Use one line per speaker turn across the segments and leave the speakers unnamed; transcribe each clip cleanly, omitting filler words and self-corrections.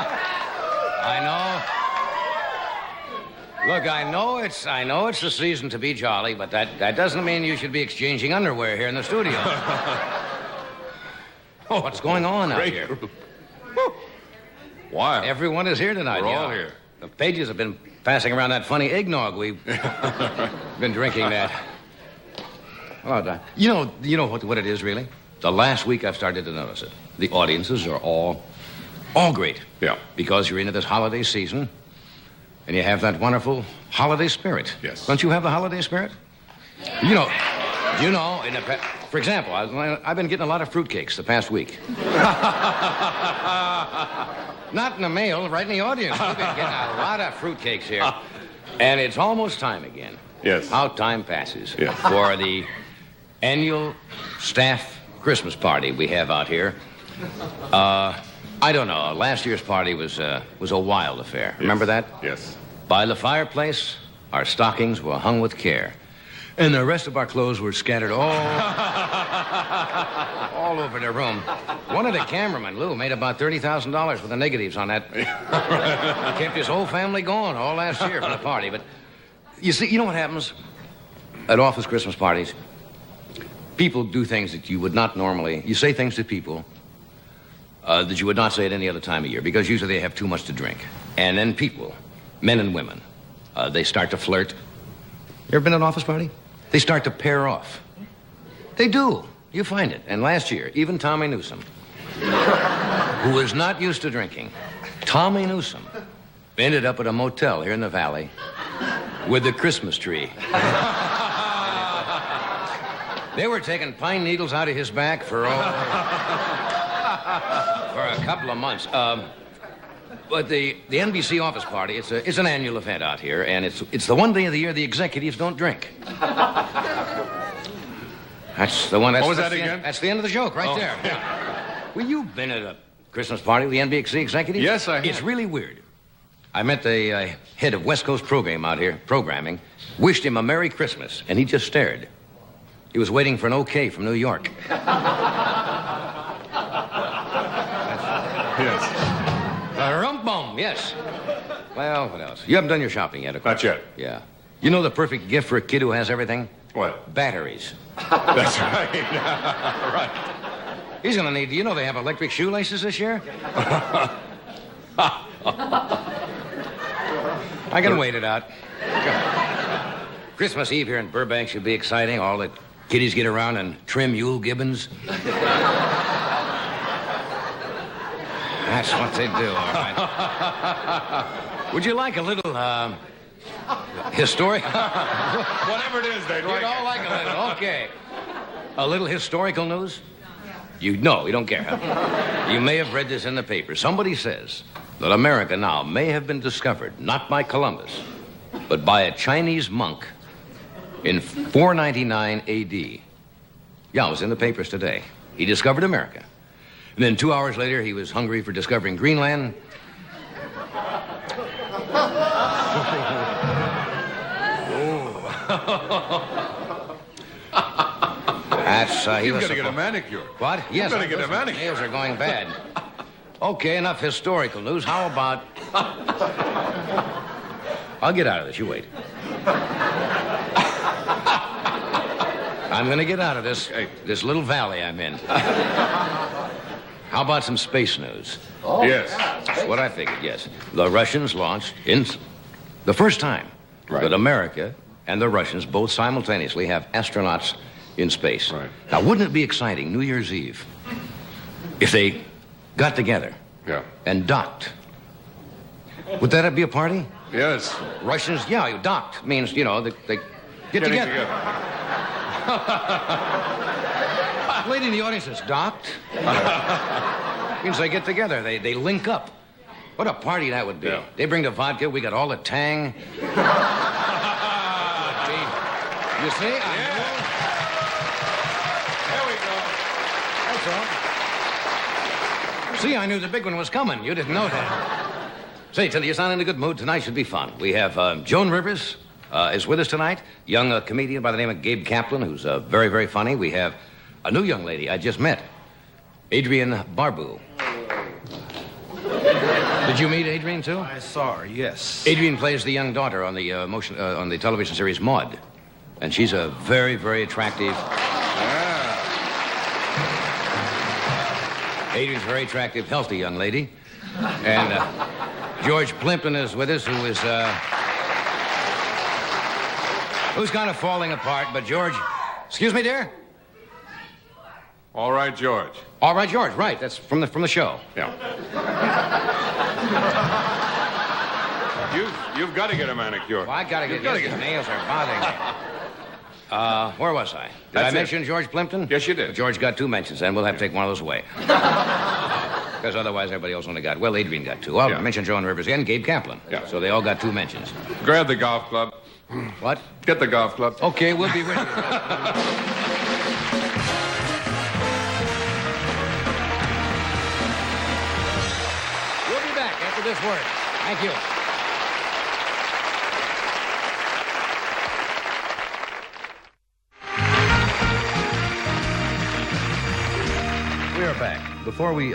I know. Look, I know it's the season to be jolly, but that doesn't mean you should be exchanging underwear here in the studio. Oh, what's going on out here?
Why?
Everyone is here tonight.
We're all here.
The pages have been passing around that funny eggnog. We've been drinking that. Oh, you know what it is, really? The last week I've started to notice it. The audiences are all great.
Yeah.
Because you're into this holiday season, and you have that wonderful holiday spirit.
Yes.
Don't you have the holiday spirit? For example, I've been getting a lot of fruitcakes the past week. Not in the mail, right in the audience. We've been getting a lot of fruitcakes here. And it's almost time again.
Yes.
How time passes.
Yeah.
For the annual staff Christmas party we have out here. I don't know. Last year's party was a wild affair.
Yes.
Remember that?
Yes.
By the fireplace, our stockings were hung with care. And the rest of our clothes were scattered all over the room. One of the cameramen, Lou, made about $30,000 with the negatives on that. Kept his whole family going all last year for the party. But you see, you know what happens at office Christmas parties? People do things that you would not normally... You say things to people that you would not say at any other time of year, because usually they have too much to drink. And then people, men and women, they start to flirt. You ever been at an office party? They start to pair off. They do. You find it. And last year, even Tommy Newsom, who is not used to drinking, Tommy Newsom ended up at a motel here in the valley with the Christmas tree. They were taking pine needles out of his back for a couple of months. But the NBC office party, it's an annual event out here, and it's the one day of the year the executives don't drink. That's the one.
What was that again?
That's the end of the joke right there. Yeah. Well, you've been at a Christmas party with the NBC executives?
Yes, I have.
It's really weird. I met the head of West Coast programming, wished him a Merry Christmas, and he just stared. He was waiting for an okay from New York.
Yes.
Rum-bum, yes. Well, what else? You haven't done your shopping yet, of course.
Not yet.
Yeah. You know the perfect gift for a kid who has everything?
What?
Batteries.
That's right. Right.
He's gonna need... You know they have electric shoelaces this year? I can wait it out. Christmas Eve here in Burbank should be exciting. All the kiddies get around and trim Yule Gibbons. That's what they do, all right. Would you like a little, historic?
Whatever it is, they'd like
You'd all like a little, okay. A little historical news? You don't care, huh? You may have read this in the paper. Somebody says that America now may have been discovered, not by Columbus, but by a Chinese monk in 499 A.D. Yeah, it was in the papers today. He discovered America. And then 2 hours later, he was hungry for discovering Greenland.
You've got to get a manicure.
What? Yes.
You've got to get a manicure.
Nails are going bad. Okay, enough historical news. How about... I'll get out of this. You wait. I'm going to get out of this little valley I'm in. How about some space news?
Oh. Yes.
That's what I figured, yes. The Russians launched in the first time that America and the Russians both simultaneously have astronauts in space.
Right.
Now, wouldn't it be exciting, New Year's Eve, if they got together and docked? Would that be a party?
Yes.
Russians, you docked. Means, they get together. Lady in the audience is docked. Means they get together. They link up. What a party that would be. Yeah. They bring the vodka. We got all the tang. You see?
There we go.
That's all. See, I knew the big one was coming. You didn't know that. Say, Tilly, you sound in a good mood. Tonight should be fun. We have Joan Rivers is with us tonight. Young comedian by the name of Gabe Kaplan, who's very, very funny. We have a new young lady I just met, Adrienne Barbeau. Did you meet Adrienne, too?
I saw her, yes.
Adrienne plays the young daughter on the on the television series Maude. And she's a very, very attractive... Adrienne's a very attractive, healthy young lady. And George Plimpton is with us, who's kind of falling apart. But George... Excuse me, dear?
All right, George.
All right, George, right. That's from the show.
Yeah. You've got to get a manicure.
Well, I got to get... His nails are bothering me. Where was I? Did I mention George Plimpton?
Yes, you did.
George got 2 mentions, and we'll have to take one of those away. Because otherwise everybody else only got... Well, Adrienne got 2. I'll mention Joan Rivers again, Gabe Kaplan.
Yeah.
So they all got 2 mentions.
Grab the golf club.
What?
Get the golf club.
Okay, we'll be with you. We'll be back after this word. Thank you. We are back. Before we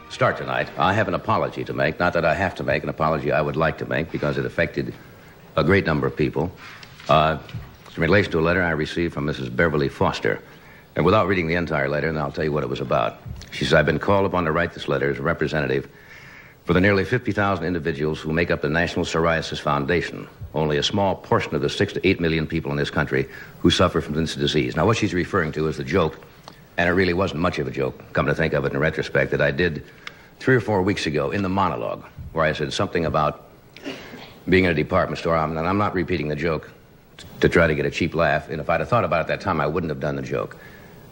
start tonight, I have an apology to make. Not that I have to make, an apology I would like to make because it affected a great number of people. It's in relation to a letter I received from Mrs. Beverly Foster. And without reading the entire letter, and I'll tell you what it was about. She says, I've been called upon to write this letter as a representative for the nearly 50,000 individuals who make up the National Psoriasis Foundation, only a small portion of the 6 to 8 million people in this country who suffer from this disease. Now, what she's referring to is the joke, and it really wasn't much of a joke, come to think of it in retrospect, that I did 3 or 4 weeks ago in the monologue, where I said something about being in a department store, and I'm not repeating the joke to try to get a cheap laugh, and if I'd have thought about it at that time, I wouldn't have done the joke.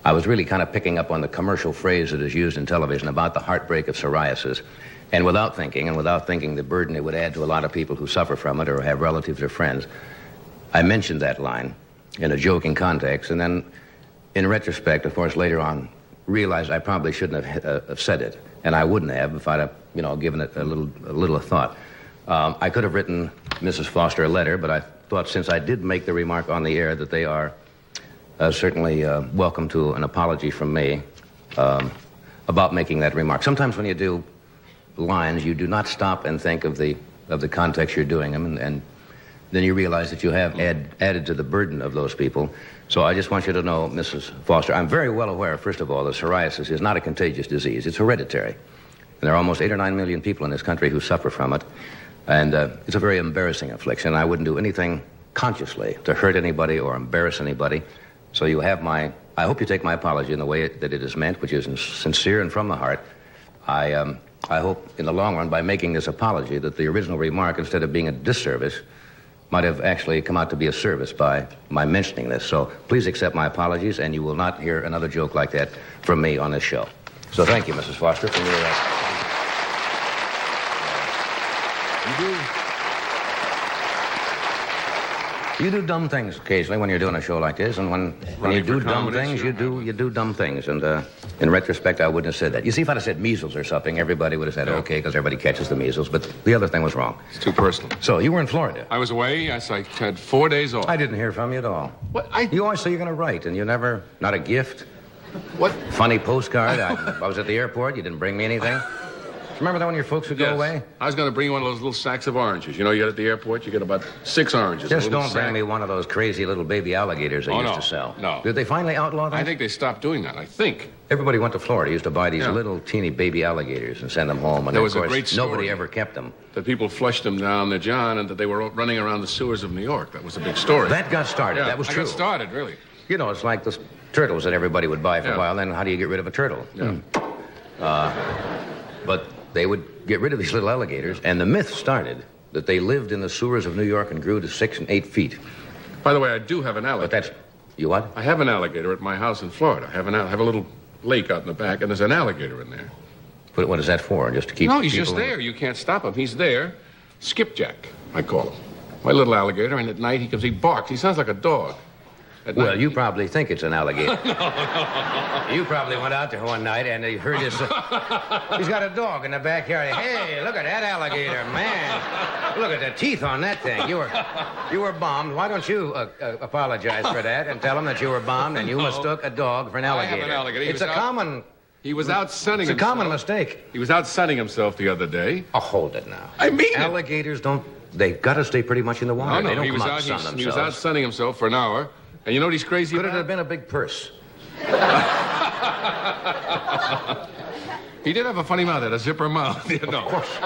I was really kind of picking up on the commercial phrase that is used in television about the heartbreak of psoriasis, and without thinking the burden it would add to a lot of people who suffer from it or have relatives or friends, I mentioned that line in a joking context, and then in retrospect, of course, later on, realized I probably shouldn't have said it, and I wouldn't have if I'd have, given it a little thought. I could have written Mrs. Foster a letter, but I thought since I did make the remark on the air that they are certainly welcome to an apology from me about making that remark. Sometimes when you do lines, you do not stop and think of the context you're doing them, and then you realize that you have added to the burden of those people. So I just want you to know, Mrs. Foster, I'm very well aware, first of all, that psoriasis is not a contagious disease. It's hereditary. And there are almost 8 or 9 million people in this country who suffer from it. And it's a very embarrassing affliction. I wouldn't do anything consciously to hurt anybody or embarrass anybody. So you have I hope you take my apology in the way that it is meant, which is sincere and from the heart. I hope in the long run, by making this apology, that the original remark, instead of being a disservice, might have actually come out to be a service by my mentioning this. So please accept my apologies, and you will not hear another joke like that from me on this show. So thank you, Mrs. Foster, for your... You do dumb things occasionally when you're doing a show like this, and when you do dumb things, you do dumb things. And in retrospect, I wouldn't have said that. You see, if I'd have said measles or something, everybody would have said, okay, because everybody catches the measles. But the other thing was wrong.
It's too personal.
So you were in Florida.
I was away. Yes, I had 4 days off.
I didn't hear from you at all.
What?
You always say you're going to write, and you never, not a gift.
What?
Funny postcard. I was at the airport. You didn't bring me anything. Remember that when your folks would go away?
I was going to bring you one of those little sacks of oranges. You know, you get at the airport, you get about 6 oranges.
Just don't bring me one of those crazy little baby alligators they used to sell.
No.
Did they finally outlaw that?
I think they stopped doing that, I think.
Everybody went to Florida, used to buy these little teeny baby alligators and send them home. And
there was
of course,
a great story.
Nobody ever kept them.
That people flushed them down the John and that they were running around the sewers of New York. That was a big story.
That got started.
Yeah,
that was true.
That got started, really.
You know, it's like the turtles that everybody would buy for a while. Then how do you get rid of a turtle?
Yeah.
But they would get rid of these little alligators, and the myth started that they lived in the sewers of New York and grew to 6 and 8 feet.
By the way, I do have an alligator.
But that's... You what?
I have an alligator at my house in Florida. I have a little lake out in the back, and there's an alligator in there.
But what is that for? Just to keep...
No, he's just there. You can't stop him. He's there. Skipjack, I call him. My little alligator, and at night he barks. He sounds like a dog.
Well, you probably think it's an alligator. No. You probably went out there one night and you heard this. He's got a dog in the backyard. Hey, look at that alligator, man. Look at the teeth on that thing. You were bombed. Why don't you apologize for that and tell him that you were bombed and you mistook a dog for an alligator?
I have an alligator.
It's a common
He was out sunning himself.
It's a common mistake.
He was out sunning himself the other day.
Oh, hold it now.
I mean it.
Alligators don't... They've got to stay pretty much in the water.
No,
They don't
he
come
was
out
out.
and sun themselves.
He was out sunning himself for an hour, and you know what he's crazy
Could it
about?
have been a big purse?
He did have a funny mouth, had a zipper mouth. You know.
Of course.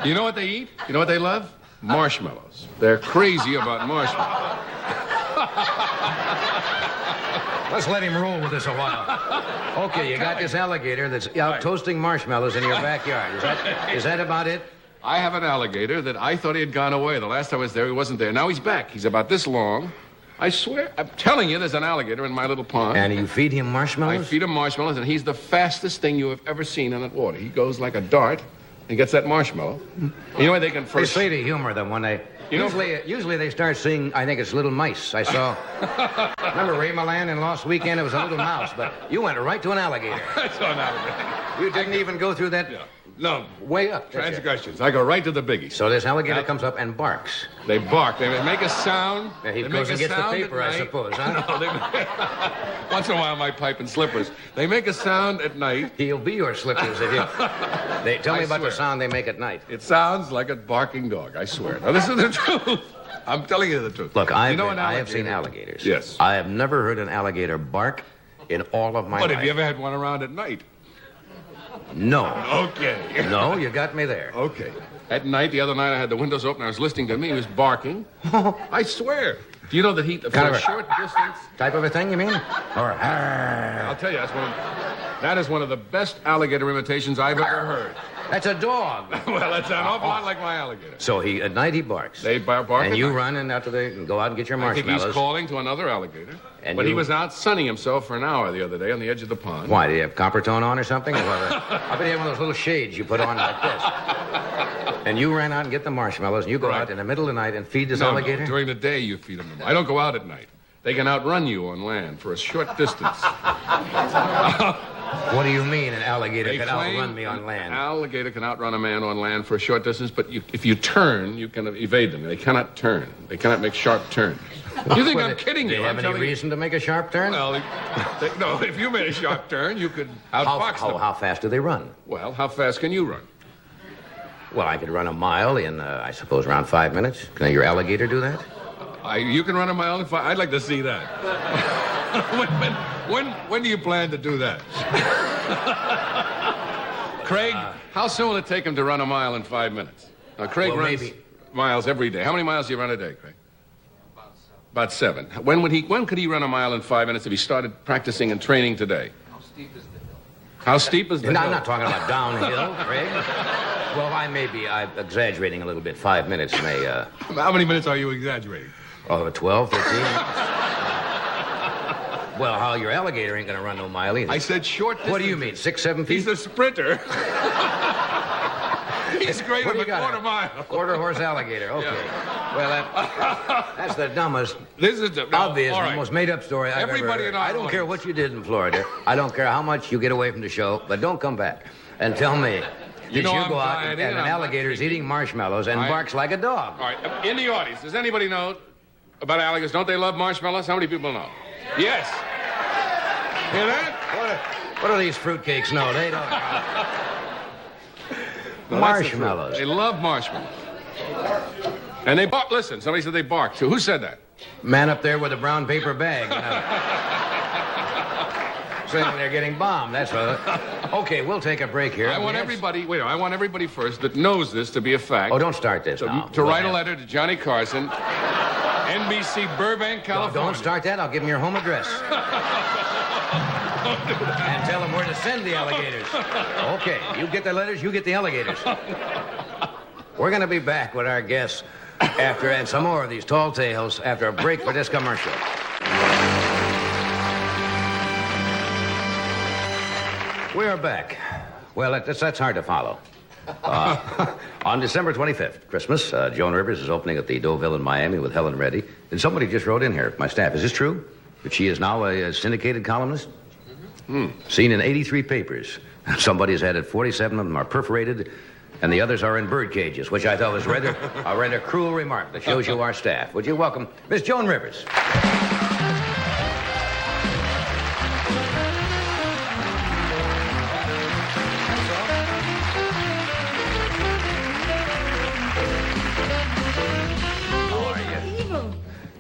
You know what they eat? You know what they love? Marshmallows. They're crazy about marshmallows.
Let's let him roll with this a while. Okay, you got this alligator that's out toasting marshmallows in your backyard. Is that about it?
I have an alligator that I thought he had gone away. The last I was there, he wasn't there. Now he's back. He's about this long. I swear, I'm telling you, there's an alligator in my little pond.
And you feed him marshmallows?
I feed him marshmallows, and he's the fastest thing you have ever seen in that water. He goes like a dart and gets that marshmallow. And you know what they can first...
They say to humor them when they... Usually they start seeing, I think it's little mice. I saw... Remember Ray Milan in Lost Weekend? It was a little mouse, but you went right to an alligator.
I saw an alligator.
You didn't even go through that...
Yeah. No.
Way up.
Transgressions. I go right to the biggie.
So this alligator comes up and barks.
They bark. They make a sound.
Yeah, he goes and gets the paper, I suppose, huh?
No, once in a while, my pipe and slippers. They make a sound at night.
He'll be your slippers if you... Tell me about the sound they make at night.
It sounds like a barking dog, I swear. Now, this is the truth. I'm telling you the truth.
Look, I have seen alligators.
Yes.
I have never heard an alligator bark in all of my life.
But have you ever had one around at night?
No.
Okay.
No, you got me there.
Okay. At night, the other night, I had the windows open. I was listening to him. He was barking. I swear. Do you know that he, for a short distance...
Type of a thing, you mean? Or...
I'll tell you, that is one of the best alligator imitations I've ever heard.
That's a dog.
Well, that's an awful lot like my alligator.
So at night he barks.
They bark
and you run and go out and get your marshmallows.
I think he's calling to another alligator. But he was out sunning himself for an hour the other day on the edge of the pond.
Why, do you have copper tone on or something? I bet you have one of those little shades you put on like this. And you ran out and get the marshmallows, and you go out in the middle of the night and feed this alligator?
No, during the day you feed them. I don't go out at night. They can outrun you on land for a short distance.
What do you mean an alligator can outrun me on land?
An alligator can outrun a man on land for a short distance, but if you turn, you can evade them. They cannot turn. They cannot make sharp turns. You think I'm kidding you?
Do you have any reason to make a sharp turn?
Well, no, if you made a sharp turn, you could outfox them.
How fast do they run?
Well, how fast can you run?
Well, I could run a mile in, I suppose, around 5 minutes. Can your alligator do that?
You can run a mile in 5... I'd like to see that. When do you plan to do that? Craig, how soon will it take him to run a mile in 5 minutes? Now, Craig runs miles every day. How many miles do you run a day, Craig? About 7. When could he run a mile in 5 minutes if he started practicing and training today?
How steep is the hill?
How steep is the hill?
I'm not talking about downhill, Craig. Well, I'm exaggerating a little bit. 5 minutes may...
How many minutes are you exaggerating?
12, 13. Well, how your alligator ain't going to run no mile either.
I said short distance.
What do you mean, 6, 7 feet?
He's a sprinter. He's greater than a quarter mile.
Quarter-horse alligator, okay. Yeah. Well, that's the dumbest, obvious, most made-up story I've ever heard. I don't care what you did in Florida. I don't care how much you get away from the show, but don't come back and tell me that you go out and an alligator's eating marshmallows and barks like a dog.
All right, in the audience, does anybody know about alligators? Don't they love marshmallows? How many people know? Yes. Hear that?
What do these fruitcakes know? They don't. Marshmallows.
They love marshmallows. And they bark. Listen, somebody said they bark too. Who said that?
Man up there with a brown paper bag. Saying they're getting bombed. That's what. Okay, we'll take a break here.
I want everybody first that knows this to be a fact.
Oh, don't start this now.
To write a letter to Johnny Carson, NBC, Burbank, California.
Don't start that. I'll give him your home address. And tell them where to send the alligators. Okay, you get the letters, you get the alligators. We're going to be back with our guests and some more of these tall tales after a break for this commercial. We are back. Well, that's hard to follow. On December 25th, Christmas, Joan Rivers is opening at the Deauville in Miami with Helen Reddy. And somebody just wrote in here, my staff. Is this true? That she is now a syndicated columnist? Seen in 83 papers. Somebody's added 47 of them are perforated, and the others are in bird cages, which I thought was a rather cruel remark that shows you our staff. Would you welcome Miss Joan Rivers?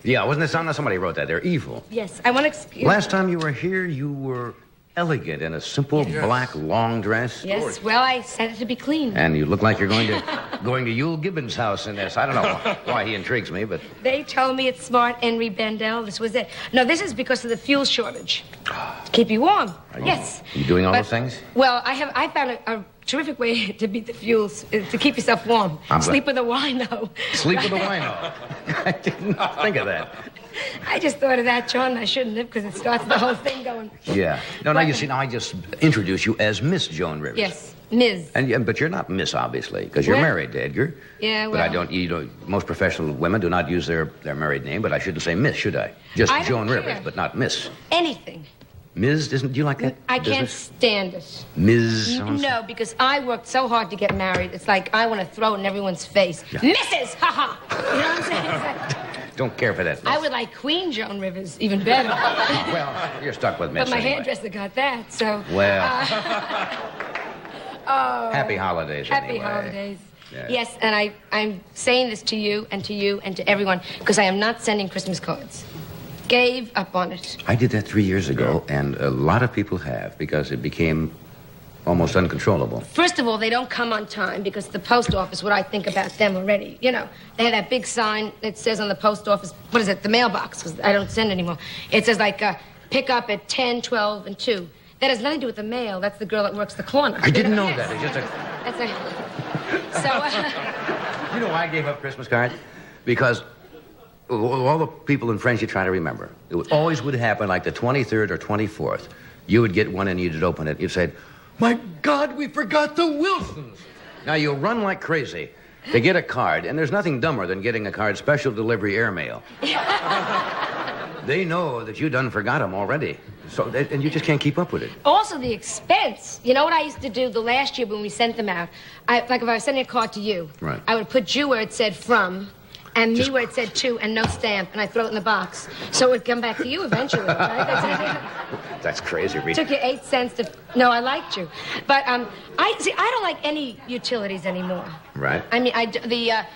Yeah, wasn't it something? Somebody wrote that. They're evil.
Yes, I want to excuse...
Last time you were here, you were elegant in a simple black long dress.
Yes, well, I said it to be clean.
And you look like you're going to Yule Gibbons' house in this. I don't know why he intrigues me, but...
They told me it's smart, Henry Bendel. This was it. No, this is because of the fuel shortage. Keep you warm. Yes.
Are you doing all those things?
Well, I found a terrific way to beat the fuels, to keep yourself warm. Sleep with a wino.
Sleep with a wino. I didn't think of that.
I just thought of that, John. I shouldn't have, because it starts the whole thing going.
Yeah. No, you see, now I just introduce you as Miss Joan Rivers.
Yes, Ms.
But you're not Miss, obviously, because you're married to Edgar.
Yeah, well...
But most professional women do not use their married name, but I shouldn't say Miss, should I? Just Joan Rivers, but not Miss.
Anything.
Ms. Do you like that?
I can't stand it.
Ms.
No, because I worked so hard to get married. It's like I want to throw it in everyone's face. Yeah. Mrs. Ha-ha! You know what I'm saying?
Don't care for that. Miss.
I would like Queen Joan Rivers even better.
Well, you're stuck with Miss.
But my
anyway.
hairdresser got that, so...
Well... Happy holidays,
Happy holidays. Yeah. Yes, and I'm saying this to you and to everyone, because I am not sending Christmas cards. Gave up on it.
I did that 3 years ago, and a lot of people have, because it became almost uncontrollable.
First of all, they don't come on time, because the post office, what I think about them already, you know, they have that big sign that says on the post office, what is it, the mailbox, because I don't send anymore. It says, like, pick up at 10, 12, and 2. That has nothing to do with the mail. That's the girl that works the corner.
I didn't know that. It's just a...
That's a... So,
You know why I gave up Christmas cards? Because... all the people and friends you try to remember, it always would happen like the 23rd or 24th. You would get one and you'd open it. You'd say, my God, we forgot the Wilsons. Now, you'll run like crazy to get a card, and there's nothing dumber than getting a card special delivery airmail. They know that you done forgot them already. And you just can't keep up with it.
Also, the expense. You know what I used to do the last year when we sent them out? Like if I was sending a card to you,
right.
I would put you where it said from, and me where it said to, and no stamp, and I throw it in the box. So it would come back to you eventually, right?
That's crazy, Rita.
Took you 8 cents to... No, I liked you. But, I don't like any utilities anymore.
Right.
I mean,
Are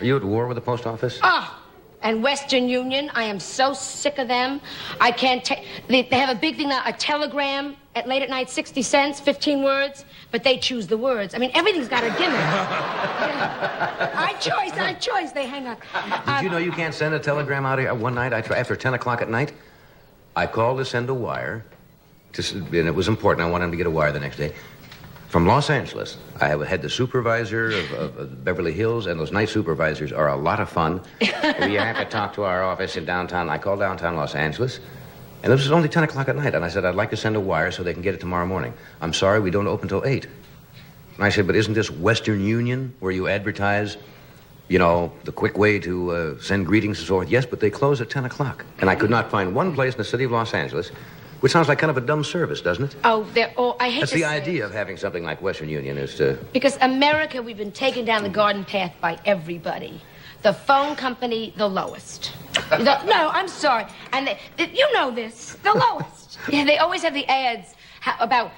you at war with the post office?
Oh, and Western Union, I am so sick of them. I can't take... They have a big thing now, a telegram at late at night, 60 cents, 15 words, but they choose the words. I mean, everything's got a gimmick. I choice, they hang up.
Did you know you can't send a telegram out here? One night, after 10 o'clock at night, I called to send a wire, and it was important. I wanted him to get a wire the next day. From Los Angeles, I had the supervisor of Beverly Hills, and those night supervisors are a lot of fun. You have to talk to our office in downtown. I called downtown Los Angeles, and it was only 10 o'clock at night, and I said, I'd like to send a wire so they can get it tomorrow morning. I'm sorry, we don't open till 8. And I said, but isn't this Western Union where you advertise, you know, the quick way to send greetings and so forth? Yes, but they close at 10 o'clock. And I could not find one place in the city of Los Angeles, which sounds like kind of a dumb service, doesn't it?
Oh, I hate
That's the idea of having something like Western Union is to...
Because America, we've been taken down the garden path by everybody. The phone company, the lowest. No, I'm sorry. And you know this, the lowest. Yeah, they always have the ads about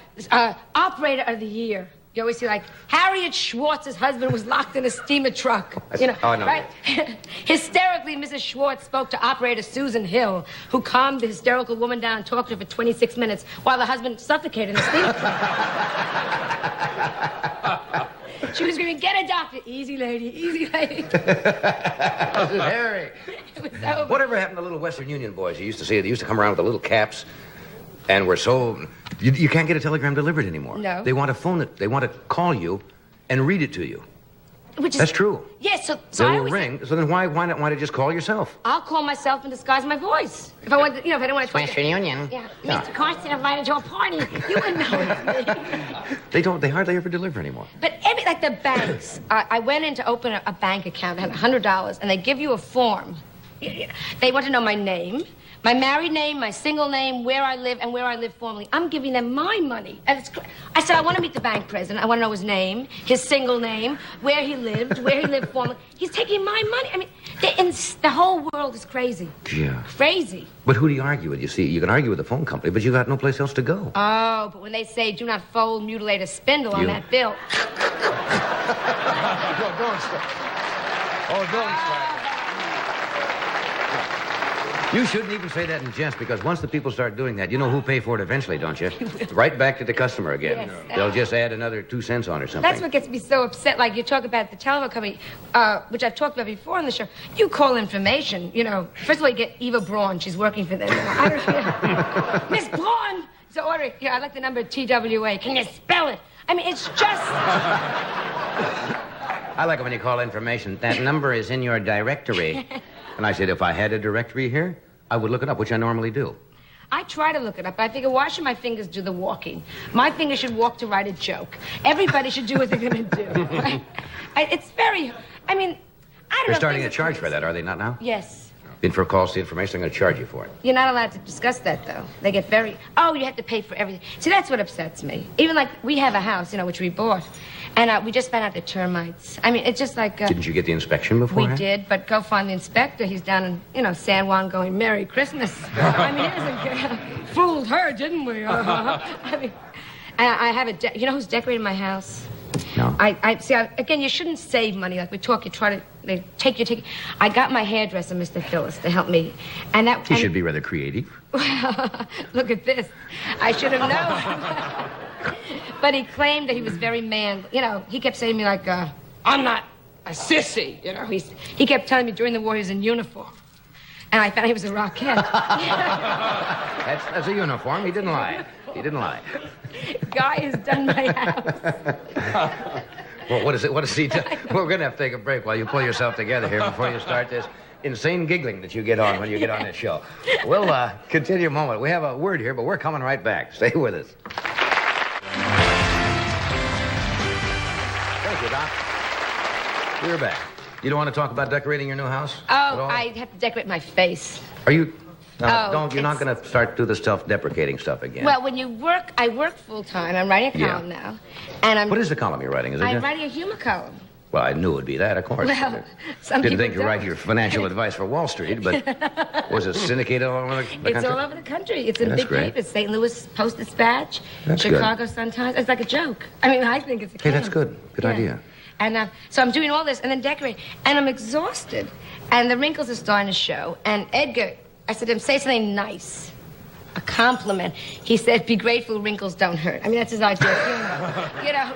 operator of the year. You always see, like, Harriet Schwartz's husband was locked in a steamer truck. You know,
oh, no.
Right? Hysterically, Mrs. Schwartz spoke to operator Susan Hill, who calmed the hysterical woman down and talked to her for 26 minutes while the husband suffocated in the steamer truck. She was screaming, get a doctor. Easy, lady, easy, lady.
Harry. Whatever happened to little Western Union boys? You used to see it. They used to come around with the little caps. And we're so... You can't get a telegram delivered anymore.
No.
They want to phone it. They want to call you and read it to you.
Which is...
That's true.
Yes, so
they will ring. So then why not just call yourself?
I'll call myself and disguise my voice. If I want, if I don't want to...
Western Union.
Yeah. Mr. Carson invited to a party. You wouldn't know it's me.
They hardly ever deliver anymore.
But like the banks. I went in to open a bank account. I had $100, and they give you a form. They want to know my name, my married name, my single name, where I live, and where I live formerly. I'm giving them my money. And I said, I want to meet the bank president. I want to know his name, his single name, where he lived formerly. He's taking my money. I mean, the whole world is crazy.
Yeah.
Crazy.
But who do you argue with? You see, you can argue with the phone company, but you got no place else to go.
Oh, but when they say, do not fold, mutilate, or spindle on that bill.
Don't start. Oh, don't start. You shouldn't even say that in jest, because once the people start doing that, you know who'll pay for it eventually, don't you? Right back to the customer again.
Yes.
They'll just add another 2 cents on or something.
That's what gets me so upset. Like, you talk about the telephone company, which I've talked about before on the show. You call information, you know. First of all, you get Eva Braun. She's working for them. I don't know. Miss Braun! So order, here, I'd like the number TWA. Can you spell it? I mean, it's just...
I like it when you call information. That number is in your directory. And I said, if I had a directory here, I would look it up, which I normally do.
I try to look it up, but I figure, why should my fingers do the walking? My fingers should walk to write a joke. Everybody should do what they're going to do. Right? It's very... I mean, I don't know...
They're starting to charge for that, are they not now?
Yes.
In for calls to information, they're going to charge you for it.
You're not allowed to discuss that, though. They get very... Oh, you have to pay for everything. See, that's what upsets me. Even like, we have a house, you know, which we bought. And we just found out the termites. I mean, it's just like...
Didn't you get the inspection before?
We did, but go find the inspector. He's down in, you know, San Juan going, Merry Christmas. I mean, he doesn't fooled her, didn't we? I mean, I have a... You know who's decorated my house?
No.
Again, you shouldn't save money. Like we talk, you try to... They take. I got my hairdresser, Mr. Phyllis, to help me. And that...
He should be rather creative.
Look at this. I should have known. But he claimed that he was very man. You know, he kept saying to me like, I'm not a sissy. You know, he kept telling me during the war he was in uniform. And I found he was a Rockette.
That's a uniform. He didn't lie. He didn't lie.
Guy has done my house.
Well, what is it? What does he do? We're going to have to take a break while you pull yourself together here before you start this insane giggling that you get on when you get on this show. We'll continue a moment. We have a word here, but we're coming right back. Stay with us. Thank you, Doc. We're back. You don't want to talk about decorating your new house?
Oh, I have to decorate my face.
Are you... you're not going to start do the self-deprecating stuff again.
Well, when you work, I work full-time. I'm writing a column now. And
What is the column you're writing?
I'm writing a humor column.
Well, I knew it would be that, of course.
Well, some
Didn't
people
think you'd write your financial advice for Wall Street, but was it syndicated all over the country?
It's all over the country. It's in big papers. St. Louis Post-Dispatch, Chicago Sun-Times. It's like a joke. I mean, I think it's a
Hey, that's good. Good idea.
And so I'm doing all this and then decorating. And I'm exhausted. And the wrinkles are starting to show. And Edgar... I said to him, say something nice, a compliment. He said, be grateful wrinkles don't hurt. I mean, that's his idea of humor. You know.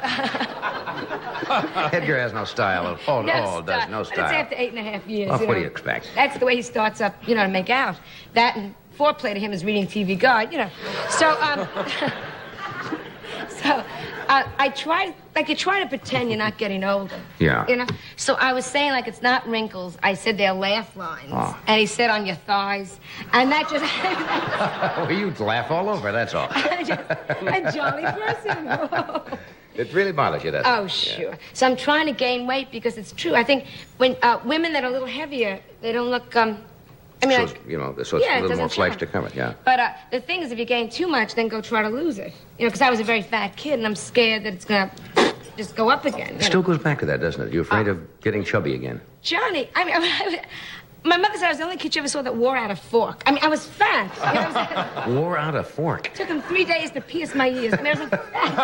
Edgar has no style. No style.
No style. It's after 8.5 years.
Well, what do you expect?
That's the way he starts up, you know, to make out. That and foreplay to him is reading TV Guide, you know. So, I try, like you try to pretend you're not getting older.
Yeah.
You know? So I was saying, like, it's not wrinkles. I said they're laugh lines. Oh. And he said on your thighs. And that just...
Well, you laugh all over, that's all.
A jolly person.
It really bothers you, doesn't it?
Oh, sure. Yeah. So I'm trying to gain weight because it's true. I think when women that are a little heavier, they don't look... I mean, so
it's a little more flesh to cover, yeah.
But the thing is, if you gain too much, then go try to lose it. You know, because I was a very fat kid, and I'm scared that it's going to just go up again.
It still goes back to that, doesn't it? You're afraid of getting chubby again.
Johnny, I mean, my mother said I was the only kid you ever saw that wore out a fork. I mean, I was fat. You know what I'm saying?
Wore out a fork?
It took him 3 days to pierce my ears, and there's a fat.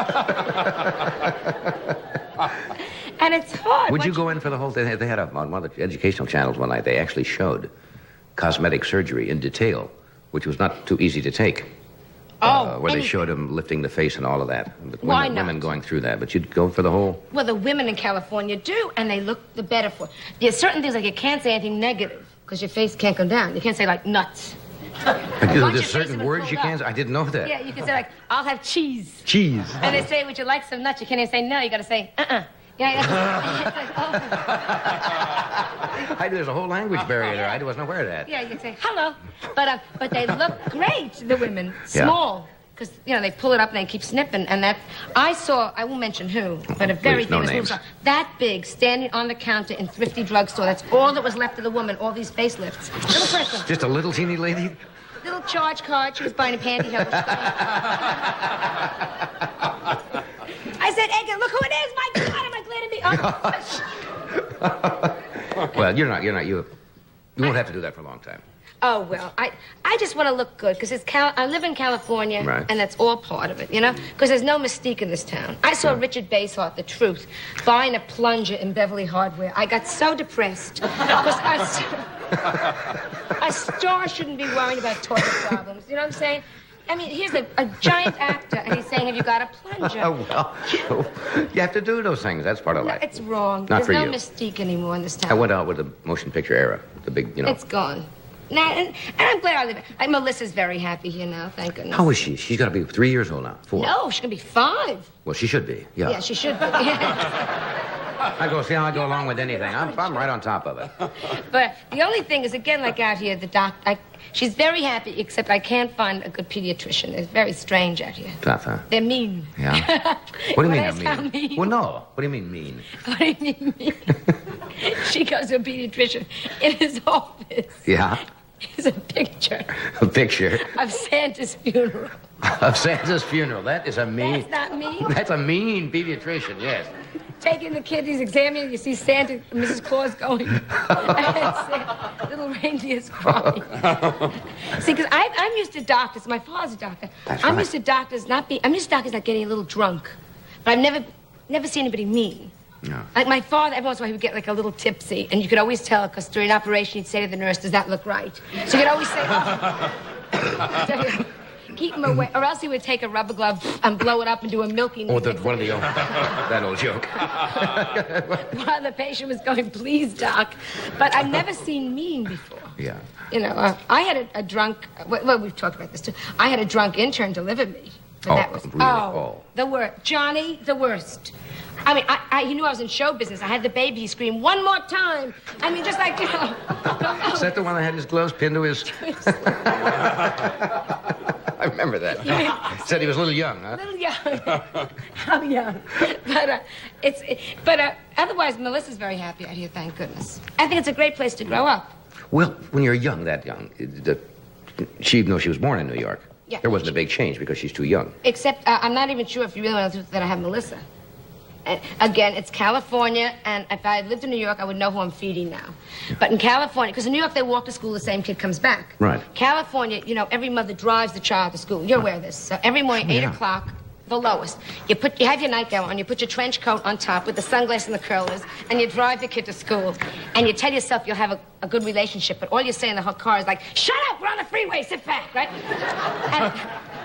And it's hard.
Would you go in for the whole thing? They had on one of the educational channels one night, they actually showed cosmetic surgery in detail, which was not too easy to take. Where they showed him lifting the face and all of that.
Why not?
Women going through that, but you'd go for the whole...
Well, the women in California do, and they look the better for it. There's certain things like you can't say anything negative, because your face can't come down. You can't say, like, nuts.
There's certain words you can't say? I didn't know that.
Yeah, you can say, like, I'll have cheese.
Cheese.
And they say, would you like some nuts? You can't even say no. You got to say, Yeah.
There's a whole language barrier there. I wasn't aware of that.
Yeah, you can say hello, but they look great. The women, small, because they pull it up and they keep snipping, and that I won't mention who, but a very famous woman that big standing on the counter in Thrifty Drugstore. That's all that was left of the woman. All these facelifts. Little person.
Just a little teeny lady.
Little charge card. She was buying a pantyhose. I said, Edgar, look who it is! My God, am I glad to be...
Well, you won't have to do that for a long time.
Oh, well, I just want to look good, because I live in California, and that's all part of it, you know? Because there's no mystique in this town. I saw Richard Basehart, the truth, buying a plunger in Beverly Hardware. I got so depressed. Because A star shouldn't be worrying about toilet problems. You know what I'm saying? I mean, here's a giant actor, and he's saying, have you got a plunger?
Well, you have to do those things. That's part of life.
It's wrong.
Not for you.
There's no mystique anymore in this town.
I went out with the motion picture era. The big,
It's gone. Now, and I'm glad I live here. Melissa's very happy here now, thank goodness.
How is she? She's got to be 3 years old now. 4.
No, she's going to be 5.
Well, she should be, yeah.
Yeah, she should be.
I go along with anything. I'm right on top of it.
But the only thing is, again, like out here, the doctor, she's very happy, except I can't find a good pediatrician. It's very strange out here.
Tough, huh?
They're mean.
Yeah? What do you mean
they're
mean? Well, no. What do you mean mean?
What do you mean mean? She goes to a pediatrician. In his office.
Yeah?
There's a picture.
A picture?
Of Santa's funeral.
Of Santa's funeral. That is a mean...
That's not mean.
That's a mean pediatrician, yes.
Taking the kid, he's examining, you see Santa, Mrs. Claus going, and little reindeer's crying. See, because I'm used to doctors. My father's a doctor. I'm used to doctors not getting a little drunk. But I've never seen anybody mean.
No.
Like my father, every once in a while he would get like a little tipsy, and you could always tell, because during an operation he'd say to the nurse, does that look right? So you could always say, oh. Keep him away, or else he would take a rubber glove and blow it up and do a milking.
Oh, one of the old, that old joke.
While the patient was going, please, doc. But I've never seen mean before.
Yeah.
You know, I had a drunk, well, we've talked about this too. I had a drunk intern deliver me. But that was,
really?
The worst. Johnny, the worst. I mean, he knew I was in show business. I had the baby, he screamed, one more time. I mean, just like, you know.
Is that the one that had his gloves pinned to his... I remember that.
Yeah.
Said he was a little young, huh?
A little young. How young? But otherwise, Melissa's very happy out here, thank goodness. I think it's a great place to grow up.
Well, when you're young, that young, she was born in New York.
Yeah.
There wasn't a big change because she's too young.
Except, I'm not even sure if you realize that I have Melissa. Again, it's California, and if I had lived in New York, I would know who I'm feeding now. But in California, because in New York, they walk to school, the same kid comes back.
Right.
California, you know, every mother drives the child to school. You're aware of this. So every morning, 8 o'clock, the lowest. You have your nightgown on, you put your trench coat on top with the sunglasses and the curlers, and you drive the kid to school. And you tell yourself you'll have a good relationship, but all you say in the whole car is like, shut up, we're on the freeway, sit back, right? And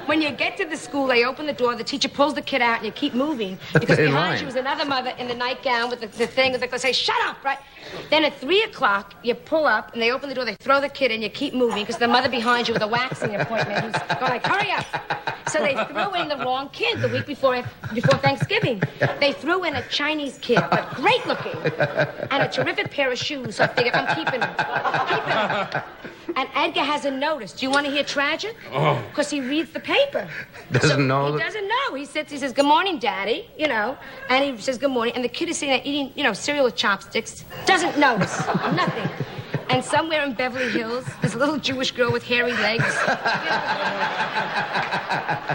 when you get to the school, they open the door, the teacher pulls the kid out, and you keep moving. Because behind you was another mother in the nightgown with the thing, and they say, shut up, right? Then at 3 o'clock, you pull up, and they open the door, they throw the kid in, you keep moving, because the mother behind you with a waxing appointment who's going like, hurry up. So they threw in the wrong kid the week before Thanksgiving. They threw in a Chinese kid, but great looking, and a terrific pair of shoes, so I figured, I'm keeping him. Keeping him. And Edgar hasn't noticed. Do you want to hear tragic? Oh. Because he reads the paper.
Doesn't know.
He doesn't know. He says, good morning, Daddy, you know. And he says, good morning. And the kid is sitting there eating, you know, cereal with chopsticks. Doesn't notice. Nothing. And somewhere in Beverly Hills, there's a little Jewish girl with hairy legs.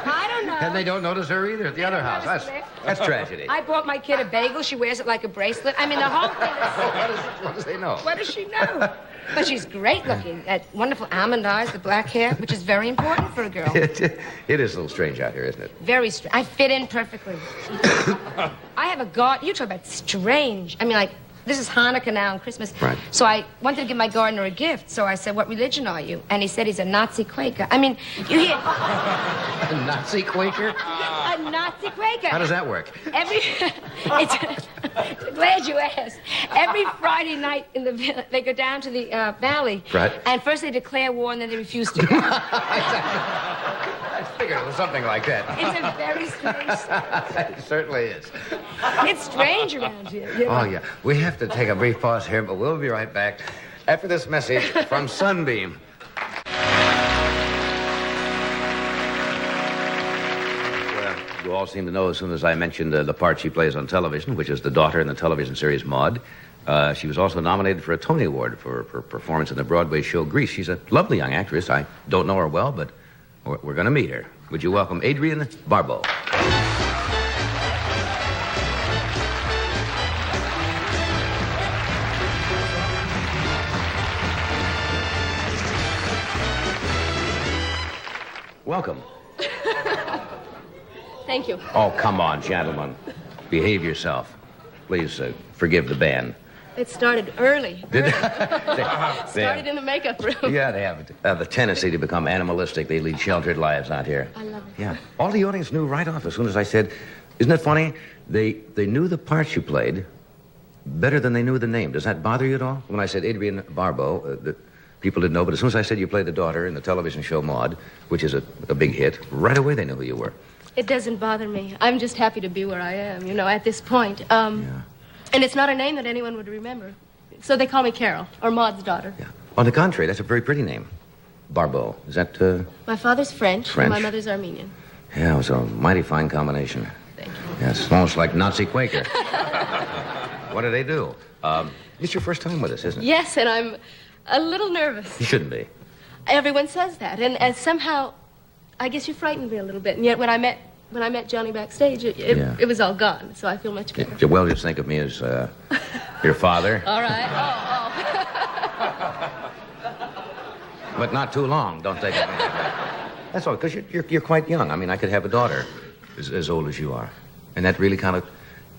I don't know.
And they don't notice her either at the other house. That's tragedy.
I bought my kid a bagel. She wears it like a bracelet. I mean, the whole thing is...
What does they know?
What does she know? But she's great looking. That wonderful almond eyes, the black hair, which is very important for a girl.
It is a little strange out here, isn't it?
Very strange. I fit in perfectly. I have a garden. You talk about strange. I mean, like, this is Hanukkah now and Christmas.
Right.
So I wanted to give my gardener a gift. So I said, what religion are you? And he said he's a Nazi Quaker. I mean, you hear...
A Nazi Quaker?
A Nazi Quaker.
How does that work?
Glad you asked. Every Friday night in the they go down to the valley.
Right.
And first they declare war and then they refuse to go.
I figured it was something like that.
It's a very strange thing.
It certainly is.
It's strange around here. You know?
Oh, yeah. We have to take a brief pause here, but we'll be right back after this message from Sunbeam. You all seem to know as soon as I mentioned the part she plays on television, which is the daughter in the television series Maude. She was also nominated for a Tony Award for performance in the Broadway show Grease. She's a lovely young actress. I don't know her well, but we're going to meet her. Would you welcome Adrienne Barbeau? Welcome.
Thank you.
Oh, come on, gentlemen. Behave yourself. Please forgive the band.
It started early.
Did they?
Started in the makeup room.
Yeah, they have the tendency to become animalistic. They lead sheltered lives out here.
I love it.
Yeah. All the audience knew right off as soon as I said, isn't it funny? They knew the parts you played better than they knew the name. Does that bother you at all? When I said Adrienne Barbeau, people didn't know, but as soon as I said you played the daughter in the television show Maude, which is a big hit, right away they knew who you were.
It doesn't bother me. I'm just happy to be where I am, at this point.
Yeah.
And it's not a name that anyone would remember. So they call me Carol, or Maude's daughter.
Yeah. On the contrary, that's a very pretty name. Barbeau. Is that,
My father's French.
French?
And my mother's Armenian.
Yeah, it was a mighty fine combination.
Thank you.
Yeah, it's almost like Nazi Quaker. What do they do? It's your first time with us, isn't it?
Yes, and I'm a little nervous.
You shouldn't be.
Everyone says that, and somehow, I guess you frightened me a little bit. And yet, when I met Johnny backstage, it was all gone. So I feel much better.
Yeah, well, just think of me as your father.
All right.
But not too long. Don't think of me. That's all, because you're quite young. I mean, I could have a daughter as old as you are, and that really kind of,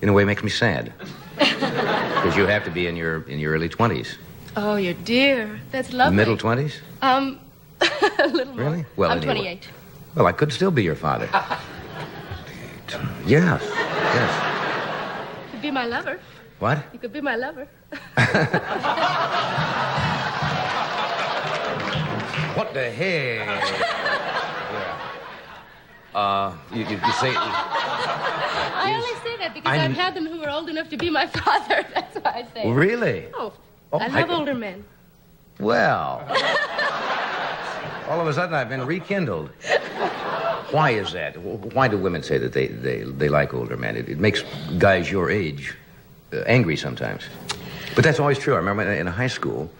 in a way, makes me sad. Because you have to be in your early 20s.
Oh, you're dear. That's lovely.
Middle 20s?
A little more.
Really? Well,
I'm
anyway.
28.
Well, I could still be your father. Yes.
You could be my lover.
What?
You could be my lover.
What the heck? You say...
I only say that because I've had them who were old enough to be my father. That's why I say it.
Really?
Oh, I love older men.
Well, all of a sudden I've been rekindled. Why is that? Why do women say that they like older men? It makes guys your age angry sometimes. But that's always true. I remember in high school,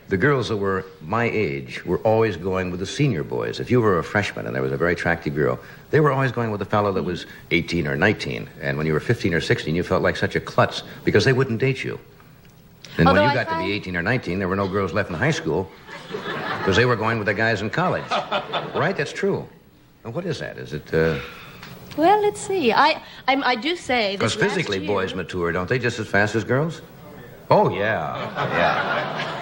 the girls that were my age were always going with the senior boys. If you were a freshman and there was a very attractive girl, they were always going with a fellow that was 18 or 19. And when you were 15 or 16, you felt like such a klutz because they wouldn't date you. And when you got to be 18 or 19, there were no girls left in high school because they were going with the guys in college. Right? That's true. And what is that? Is it...
Well, let's see. I do say...
Because physically boys mature, don't they, just as fast as girls? Oh, yeah.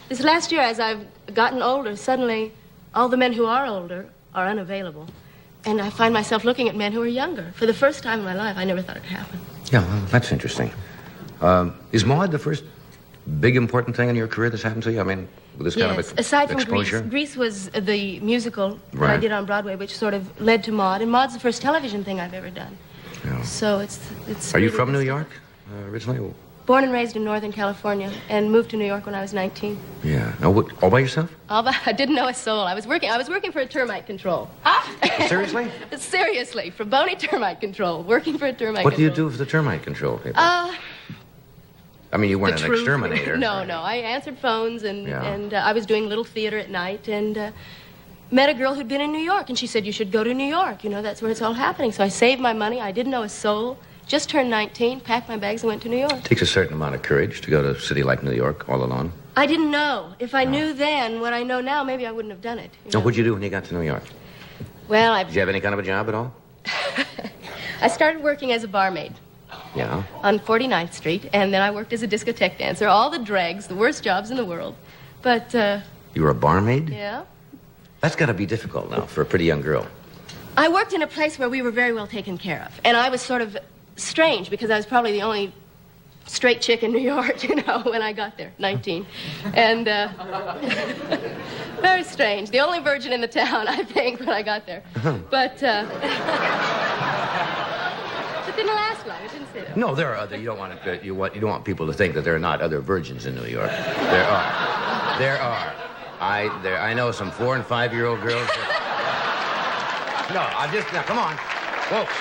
This last year, as I've gotten older, suddenly all the men who are older are unavailable. And I find myself looking at men who are younger. For the first time in my life, I never thought it could happen.
Yeah, well, that's interesting. Is Maude the first big important thing in your career that's happened to you? I mean, with this kind of
aside from
exposure?
Grease was the musical that I did on Broadway, which sort of led to Maude. And Maude's the first television thing I've ever done.
Yeah.
So it's
Are you from New York originally?
Born and raised in Northern California and moved to New York when I was 19.
Yeah. Now, all by yourself?
I didn't know a soul. I was working for a termite control.
Seriously?
Seriously, for Boney Termite Control, working for a termite control.
What do you do for the termite control people? I mean, you weren't an exterminator.
No. I answered phones, and I was doing little theater at night, and met a girl who'd been in New York, and she said, you should go to New York. That's where it's all happening. So I saved my money. I didn't know a soul. Just turned 19, packed my bags, and went to New York. It takes
a certain amount of courage to go to a city like New York all alone.
I didn't know. If I knew then what I know now, maybe I wouldn't have done it.
So what'd you do when you got to New York?
Well,
Did you have any kind of a job at all?
I started working as a barmaid.
Yeah.
On 49th Street, and then I worked as a discotheque dancer. All the dregs, the worst jobs in the world. But,
You were a barmaid?
Yeah.
That's got to be difficult now for a pretty young girl.
I worked in a place where we were very well taken care of. And I was sort of strange because I was probably the only straight chick in New York, when I got there, 19. And, very strange. The only virgin in the town, I think, when I got there. But, it didn't last long. It didn't stay there.
No, there are other. You don't want people to think that there are not other virgins in New York. There are. There are. I know some 4- and 5-year-old girls. Now, come on, folks.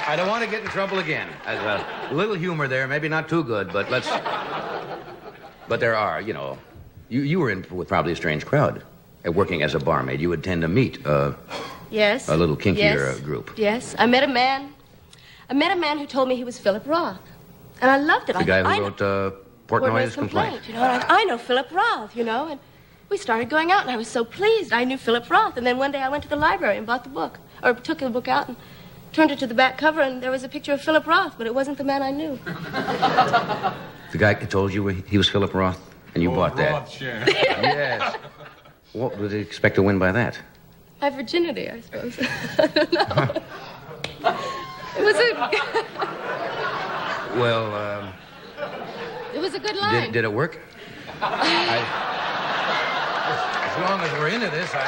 I don't want to get in trouble again. A little humor there, maybe not too good, but But there are, you were in with probably a strange crowd. Working as a barmaid, you would tend to meet
yes,
a little kinkier group.
Yes, I met a man who told me he was Philip Roth, and I loved it.
The guy who wrote Portnoy's Complaint.
I know Philip Roth, and we started going out, and I was so pleased. I knew Philip Roth, and then one day I went to the library and bought the book, or took the book out, and turned it to the back cover, and there was a picture of Philip Roth, but it wasn't the man I knew.
The guy told you he was Philip Roth, and you bought that?
Roth share.
Yes. What would you expect to win by that?
My virginity, I suppose. I don't know. It was a...
Well,
It was a good line.
Did it work? As long as we're into this,
On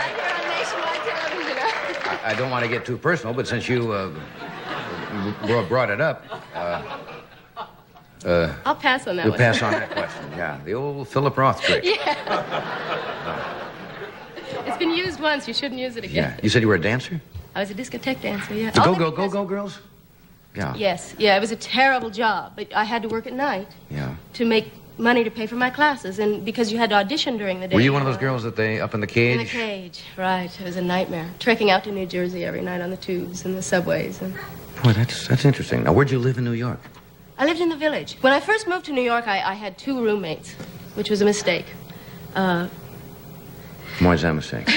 nationwide television.
I don't want to get too personal, but since you brought it up,
I'll pass on that
we'll
one.
pass on that question. Yeah, the old Philip Roth trick.
Yeah. It's been used once. You shouldn't use it again.
Yeah. You said you were a dancer?
I was a discotheque dancer, yeah.
The go girls? Yeah.
Yes. Yeah, it was a terrible job, but I had to work at night.
Yeah.
To make money to pay for my classes, and because you had to audition during the day.
Were you one of those girls that they up in the cage?
In the cage, right. It was a nightmare. Trekking out to New Jersey every night on the tubes and the subways. And...
Boy, that's interesting. Now, where'd you live in New York?
I lived in the Village. When I first moved to New York, I had 2 roommates, which was a mistake.
Why is that a mistake?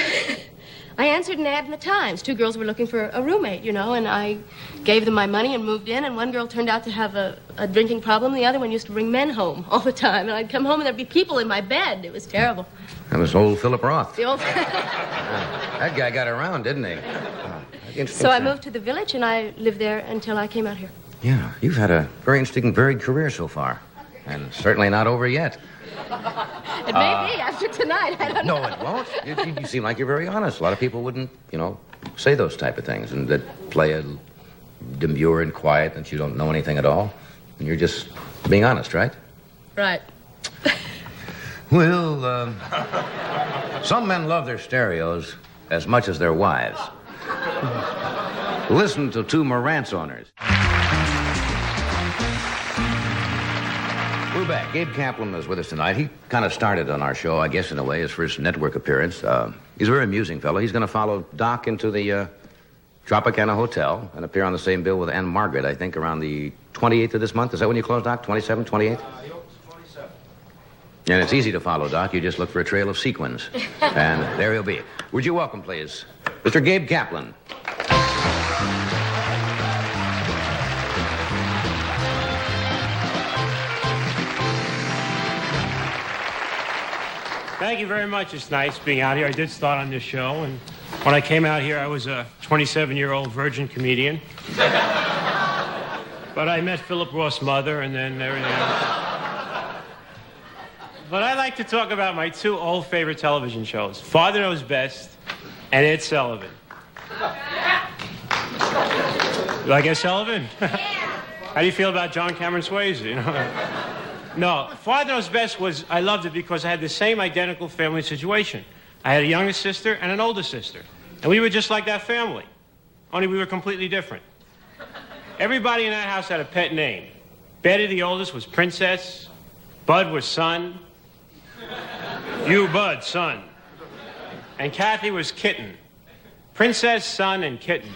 I answered an ad in the Times. 2 girls were looking for a roommate, you know, and I gave them my money and moved in, and one girl turned out to have a drinking problem. The other one used to bring men home all the time, and I'd come home and there'd be people in my bed. It was terrible.
That was old Philip Roth.
The old...
That guy got around, didn't he?
So I moved to the Village, and I lived there until I came out here.
Yeah, you've had a very interesting, varied career so far, and certainly not over yet.
It may be after tonight. I don't know.
No, it won't. You seem like you're very honest. A lot of people wouldn't, say those type of things, and that play a demure and quiet, that you don't know anything at all. And you're just being honest, right?
Right.
Well, some men love their stereos as much as their wives. Listen to 2 Marantz owners. We're back. Gabe Kaplan is with us tonight. He kind of started on our show, I guess, in a way, his first network appearance. He's a very amusing fellow. He's going to follow Doc into the Tropicana Hotel and appear on the same bill with Anne Margaret, I think, around the 28th of this month. Is that when you close, Doc? 27th, 28th?
He opens 27th.
And it's easy to follow, Doc. You just look for a trail of sequins. And there he'll be. Would you welcome, please, Mr. Gabe Kaplan.
Thank you very much. It's nice being out here. I did start on this show, and when I came out here, I was a 27-year-old virgin comedian. But I met Philip Roth's mother, and then everything else. But I like to talk about my 2 old favorite television shows, Father Knows Best and Ed Sullivan. You like Ed Sullivan? How do you feel about John Cameron Swayze, No, Father Knows Best I loved it because I had the same identical family situation. I had a younger sister and an older sister. And we were just like that family, only we were completely different. Everybody in that house had a pet name. Betty, the oldest, was Princess. Bud was Son. You, Bud, Son. And Kathy was Kitten. Princess, Son, and Kitten.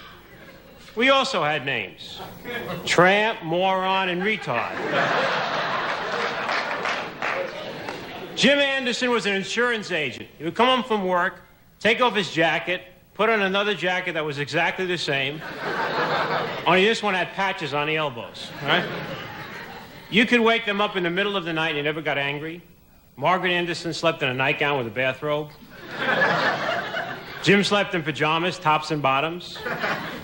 We also had names. Tramp, Moron, and Retard. Jim Anderson was an insurance agent. He would come home from work, take off his jacket, put on another jacket that was exactly the same, only this one had patches on the elbows, right? You could wake them up in the middle of the night and they never got angry. Margaret Anderson slept in a nightgown with a bathrobe. Jim slept in pajamas, tops and bottoms.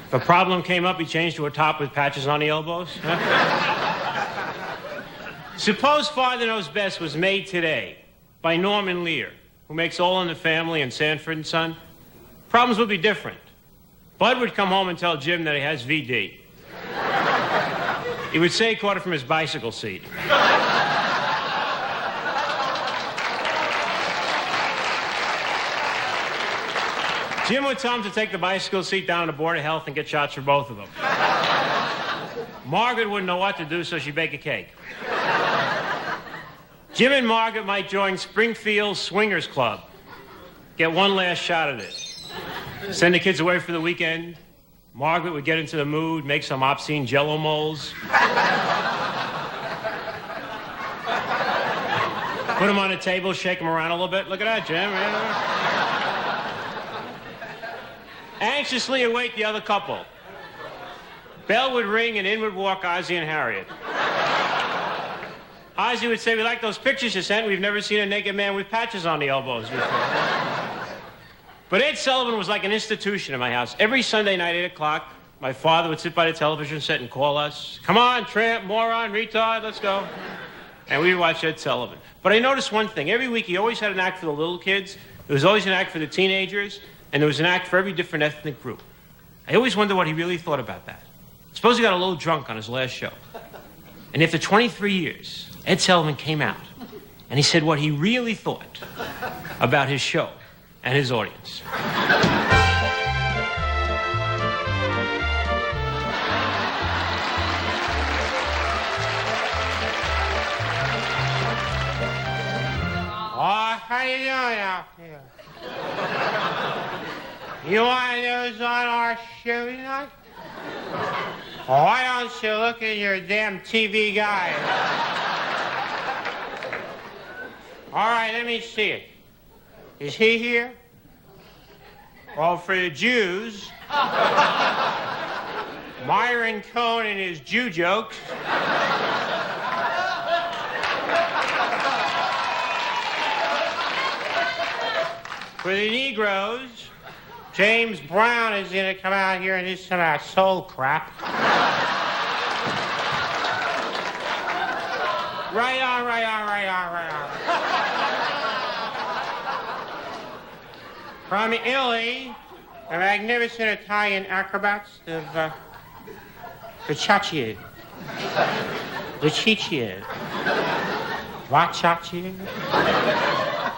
If a problem came up, he changed to a top with patches on the elbows. Suppose Father Knows Best was made today by Norman Lear, who makes All in the Family and Sanford and Son. Problems would be different. Bud would come home and tell Jim that he has VD. He would say he caught it from his bicycle seat. Jim would tell him to take the bicycle seat down to the Board of Health and get shots for both of them. Margaret wouldn't know what to do, so she'd bake a cake. Jim and Margaret might join Springfield Swingers Club. Get one last shot at it. Send the kids away for the weekend. Margaret would get into the mood, make some obscene Jell-O molds. Put them on a table, shake them around a little bit. Look at that, Jim. Anxiously await the other couple. Bell would ring and in would walk Ozzie and Harriet. Ozzie would say, we like those pictures you sent. We've never seen a naked man with patches on the elbows before. But Ed Sullivan was like an institution in my house. Every Sunday night, 8 o'clock, my father would sit by the television set and call us. Come on, tramp, moron, retard, let's go. And we would watch Ed Sullivan. But I noticed one thing. Every week, he always had an act for the little kids. There was always an act for the teenagers. And there was an act for every different ethnic group. I always wonder what he really thought about that. Suppose he got a little drunk on his last show. And after 23 years, Ed Sullivan came out. And he said what he really thought about his show and his audience. Oh, how you doing out there? You want to know who's on our show tonight? Oh, why don't you look at your damn TV guide? All right, let me see it. Is he here? Well, for the Jews, Myron Cohen and his Jew jokes. For the Negroes, James Brown is going to come out here and do some of that soul crap. Right on. From Italy, the magnificent Italian acrobats of Vacaccia, Vacaccia.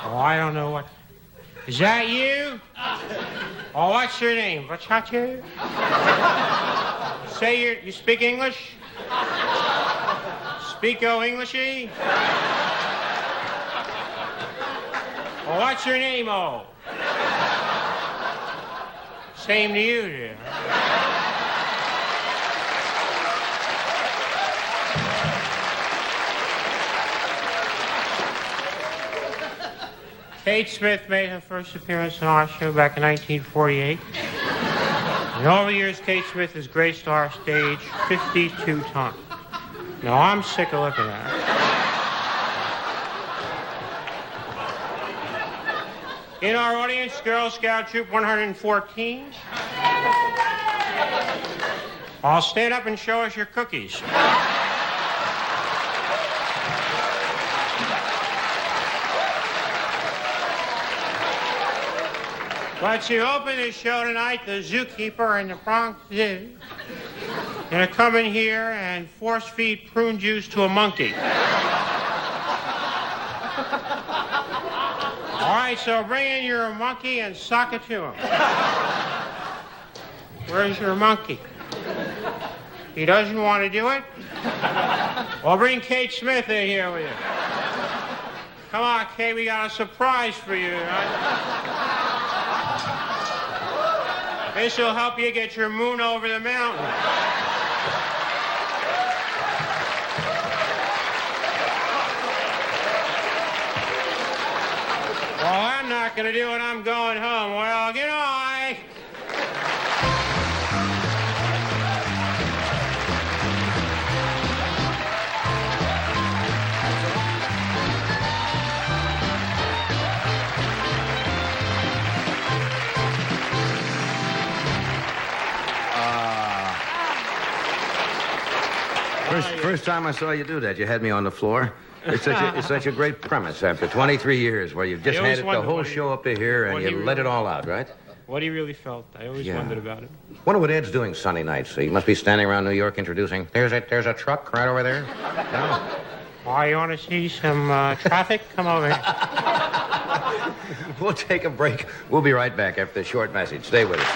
Oh, I don't know what. Is that you? Oh, what's your name? Vacaccia? Say you speak English? Speako Englishy? Oh, what's your name, oh? Same to you, dear. Kate Smith made her first appearance on our show back in 1948. In all the years, Kate Smith has graced our stage 52 times. Now, I'm sick of looking at her. In our audience, Girl Scout Troop 114. I'll stand up and show us your cookies. But to open the show tonight, the zookeeper in the Bronx Zoo gonna come in here and force feed prune juice to a monkey. All right, so bring in your monkey and sock it to him. Where's your monkey? He doesn't want to do it? Well, bring Kate Smith in here with you. Come on, Kate, we got a surprise for you. This will help you get your moon over the mountain. Well, I'm not going to do it. I'm going home. Well, good night.
First time I saw you do that, you had me on the floor. It's such a great premise after 23 years where you've just handed the whole show up to here and you let it all out, right?
What he really felt. I always wondered about it.
Wonder what Ed's doing Sunday nights. He must be standing around New York introducing. There's a truck right over there. No.
Oh, you want to see some traffic? Come over here.
We'll take a break. We'll be right back after this short message. Stay with us.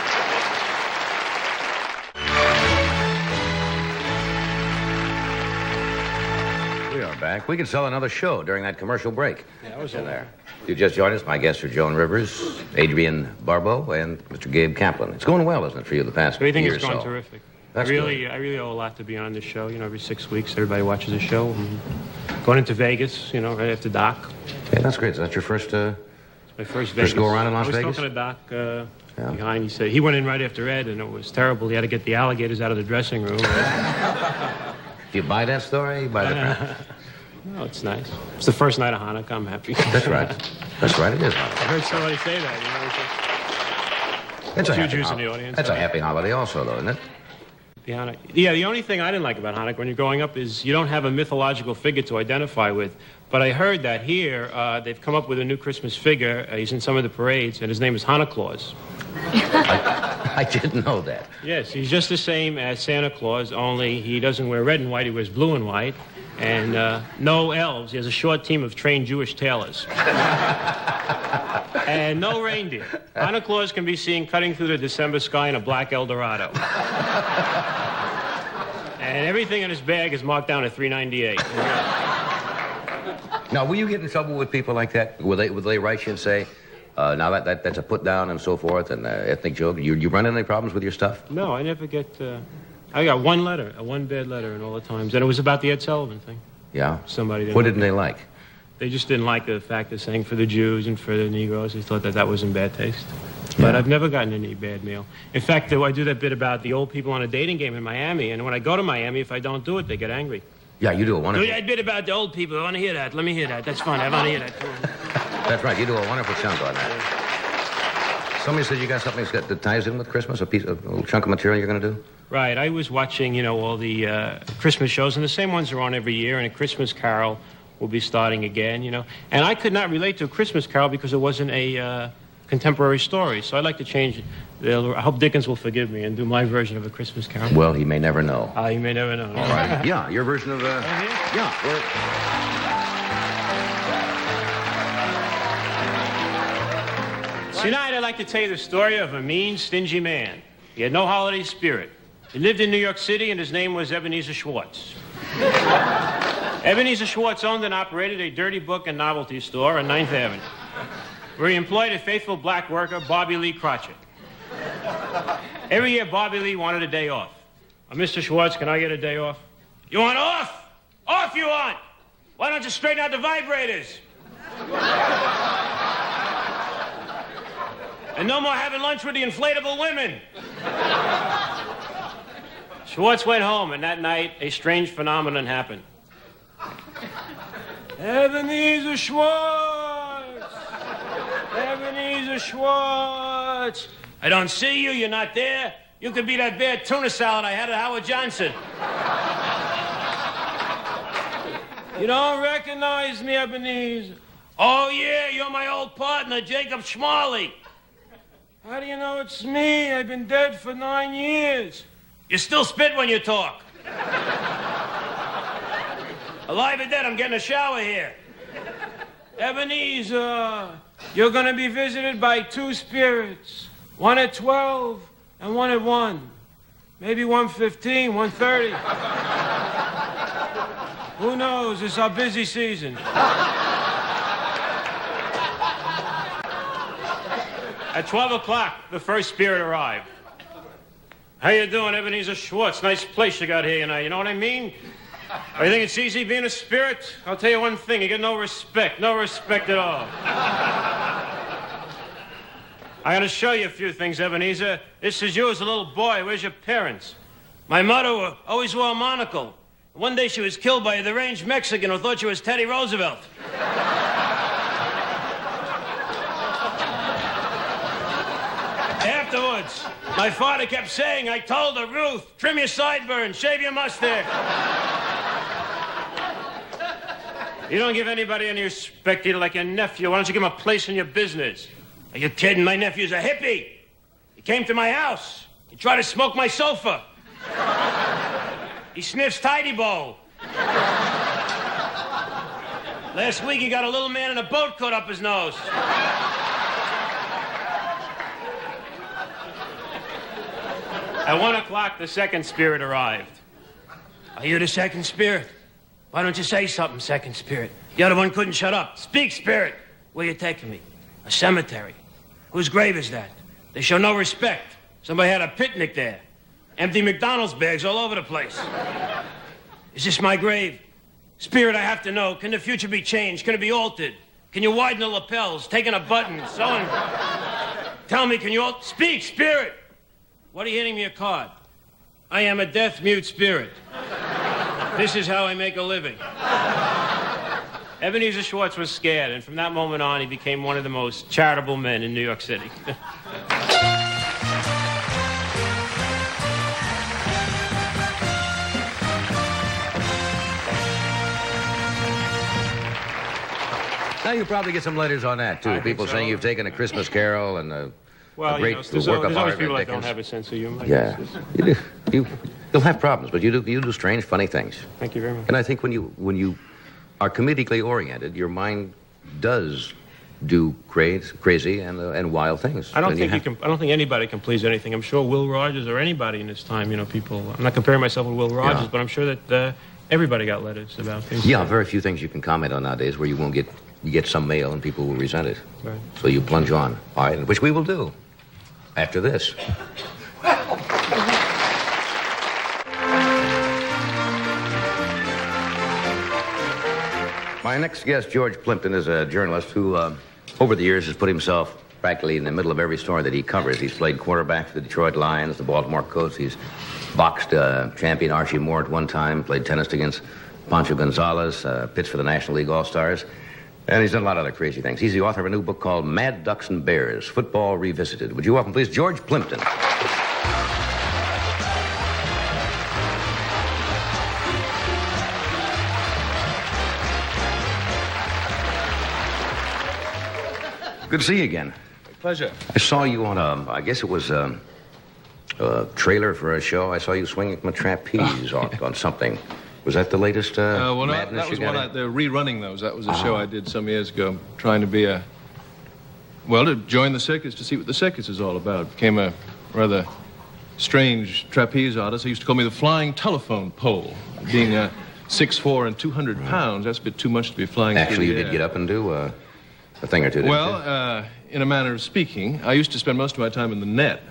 Back. We could sell another show during that commercial break.
Yeah, that was
in there. You just joined us. My guests are Joan Rivers, Adrienne Barbeau, and Mr. Gabe Kaplan. It's going well, isn't it, for you the past year or so?
Everything is going terrific.
That's
I really owe a lot to be on this show. You know, every 6 weeks, everybody watches the show. And going into Vegas, you know, right after Doc.
Yeah, that's great. Is that your first
My first Vegas.
First go around in Las Vegas?
I was talking to Doc behind. He said he went in right after Ed, and it was terrible. He had to get the alligators out of the dressing room.
Do you buy that story? You buy that?
No, it's nice. It's the first night of Hanukkah. I'm happy.
That's right. That's right. It is Hanukkah.
I heard somebody say that.
It's a happy
Jews in the audience.
That's a happy holiday also, though, isn't it?
The only thing I didn't like about Hanukkah when you're growing up is you don't have a mythological figure to identify with. But I heard that here they've come up with a new Christmas figure. He's in some of the parades, and his name is Santa Claus.
I didn't know that.
Yes, he's just the same as Santa Claus, only he doesn't wear red and white, he wears blue and white. And no elves. He has a short team of trained Jewish tailors. And no reindeer. Santa Claus can be seen cutting through the December sky in a black Eldorado. And everything in his bag is marked down at $3.98.
Now, will you get in trouble with people like that? Will they write you and say, now that's a put down and so forth, and ethnic joke? You run into any problems with your stuff?
No, I never get... I got one bad letter in all the times, and it was about the Ed Sullivan thing.
Yeah?
Somebody didn't
What didn't they like?
They just didn't like the fact of saying for the Jews and for the Negroes. They thought that was in bad taste. But I've never gotten any bad mail. In fact, I do that bit about the old people on a dating game in Miami, and when I go to Miami, if I don't do it, they get angry.
Yeah, you do a wonderful...
That bit about the old people. I want to hear that. Let me hear that. That's fun. I want to hear that.
That's right. You do a wonderful chunk on that. Somebody said you got something that ties in with Christmas, a little chunk of material you're going to do?
Right. I was watching, all the Christmas shows, and the same ones are on every year, and A Christmas Carol will be starting again, And I could not relate to A Christmas Carol because it wasn't a contemporary story, so I'd like to change it. I hope Dickens will forgive me and do my version of A Christmas Carol.
Well, he may never know.
He may never know.
All right. Yeah, your version of... Yeah.
Tonight, I'd like to tell you the story of a mean, stingy man. He had no holiday spirit. He lived in New York City, and his name was Ebenezer Schwartz. Ebenezer Schwartz owned and operated a dirty book and novelty store on 9th Avenue, where he employed a faithful black worker, Bobby Lee Crotchet. Every year, Bobby Lee wanted a day off. Mr. Schwartz, can I get a day off? You want off? Off you want! Why don't you straighten out the vibrators? And no more having lunch with the inflatable women. Schwartz went home, and that night, a strange phenomenon happened. Ebenezer Schwartz! Ebenezer Schwartz! I don't see you, you're not there. You could be that bad tuna salad I had at Howard Johnson. You don't recognize me, Ebenezer. Oh, yeah, you're my old partner, Jacob Schmarley. How do you know it's me? I've been dead for 9 years. You still spit when you talk. Alive or dead, I'm getting a shower here. Ebenezer, you're going to be visited by 2 spirits. One at 12 and one at 1. Maybe 1:15, 1:30. Who knows? It's our busy season. At 12 o'clock, the first spirit arrived. How you doing, Ebenezer Schwartz? Nice place you got here tonight. You know what I mean? Oh, you think it's easy being a spirit? I'll tell you one thing. You get no respect. No respect at all. I gotta show you a few things, Ebenezer. This is you as a little boy. Where's your parents? My mother always wore a monocle. One day she was killed by a deranged Mexican who thought she was Teddy Roosevelt. Afterwards, my father kept saying, I told her, Ruth, trim your sideburns, shave your mustache. You don't give anybody any respect, either, like your nephew. Why don't you give him a place in your business? Are you kidding? My nephew's a hippie. He came to my house. He tried to smoke my sofa. He sniffs Tidy Bowl. Last week, he got a little man in a boat coat up his nose. At 1 o'clock, the second spirit arrived. Are you the second spirit? Why don't you say something, second spirit? The other one couldn't shut up. Speak, spirit. Where you taking me? A cemetery. Whose grave is that? They show no respect. Somebody had a picnic there. Empty McDonald's bags all over the place. Is this my grave? Spirit, I have to know. Can the future be changed? Can it be altered? Can you widen the lapels? Taking a button, sewing. Tell me, can you all speak, spirit? What are you handing me a card? I am a deaf-mute spirit. This is how I make a living. Ebenezer Schwartz was scared, and from that moment on, he became one of the most charitable men in New York City.
Now you probably get some letters on that, too. People saying you've taken A Christmas Carol and a great
there's
work of
always
art.
people that don't have a sense of humor.
Yeah. You'll have problems, but you do strange, funny things.
Thank you very much.
And I think when you are comedically oriented, your mind does do crazy and wild things.
I don't think anybody can please anything. I'm sure Will Rogers or anybody in his time, people. I'm not comparing myself with Will Rogers, but I'm sure that everybody got letters about things.
Yeah, very few things you can comment on nowadays where you won't get some mail and people will resent it.
Right.
So you plunge on. All right, which we will do after this. My next guest, George Plimpton, is a journalist who, over the years, has put himself practically in the middle of every story that he covers. He's played quarterback for the Detroit Lions, the Baltimore Colts. He's boxed champion Archie Moore at one time, played tennis against Pancho Gonzalez, pitched for the National League All-Stars, and he's done a lot of other crazy things. He's the author of a new book called Mad Ducks and Bears, Football Revisited. Would you welcome, please, George Plimpton. Good to see you again.
Pleasure.
I saw you on I guess it was a trailer for a show. I saw you swinging from a trapeze on something. Was that the latest madness
that was
you got
they're rerunning those. That was a show I did some years ago, trying to be to join the circus, to see what the circus is all about. Became a rather strange trapeze artist. They used to call me the flying telephone pole. Being 6'4" and 200 pounds, that's a bit too much to be flying
Actually,
through the
you did
air.
get up and do a thing or two, didn't you?
In a manner of speaking, I used to spend most of my time in the net.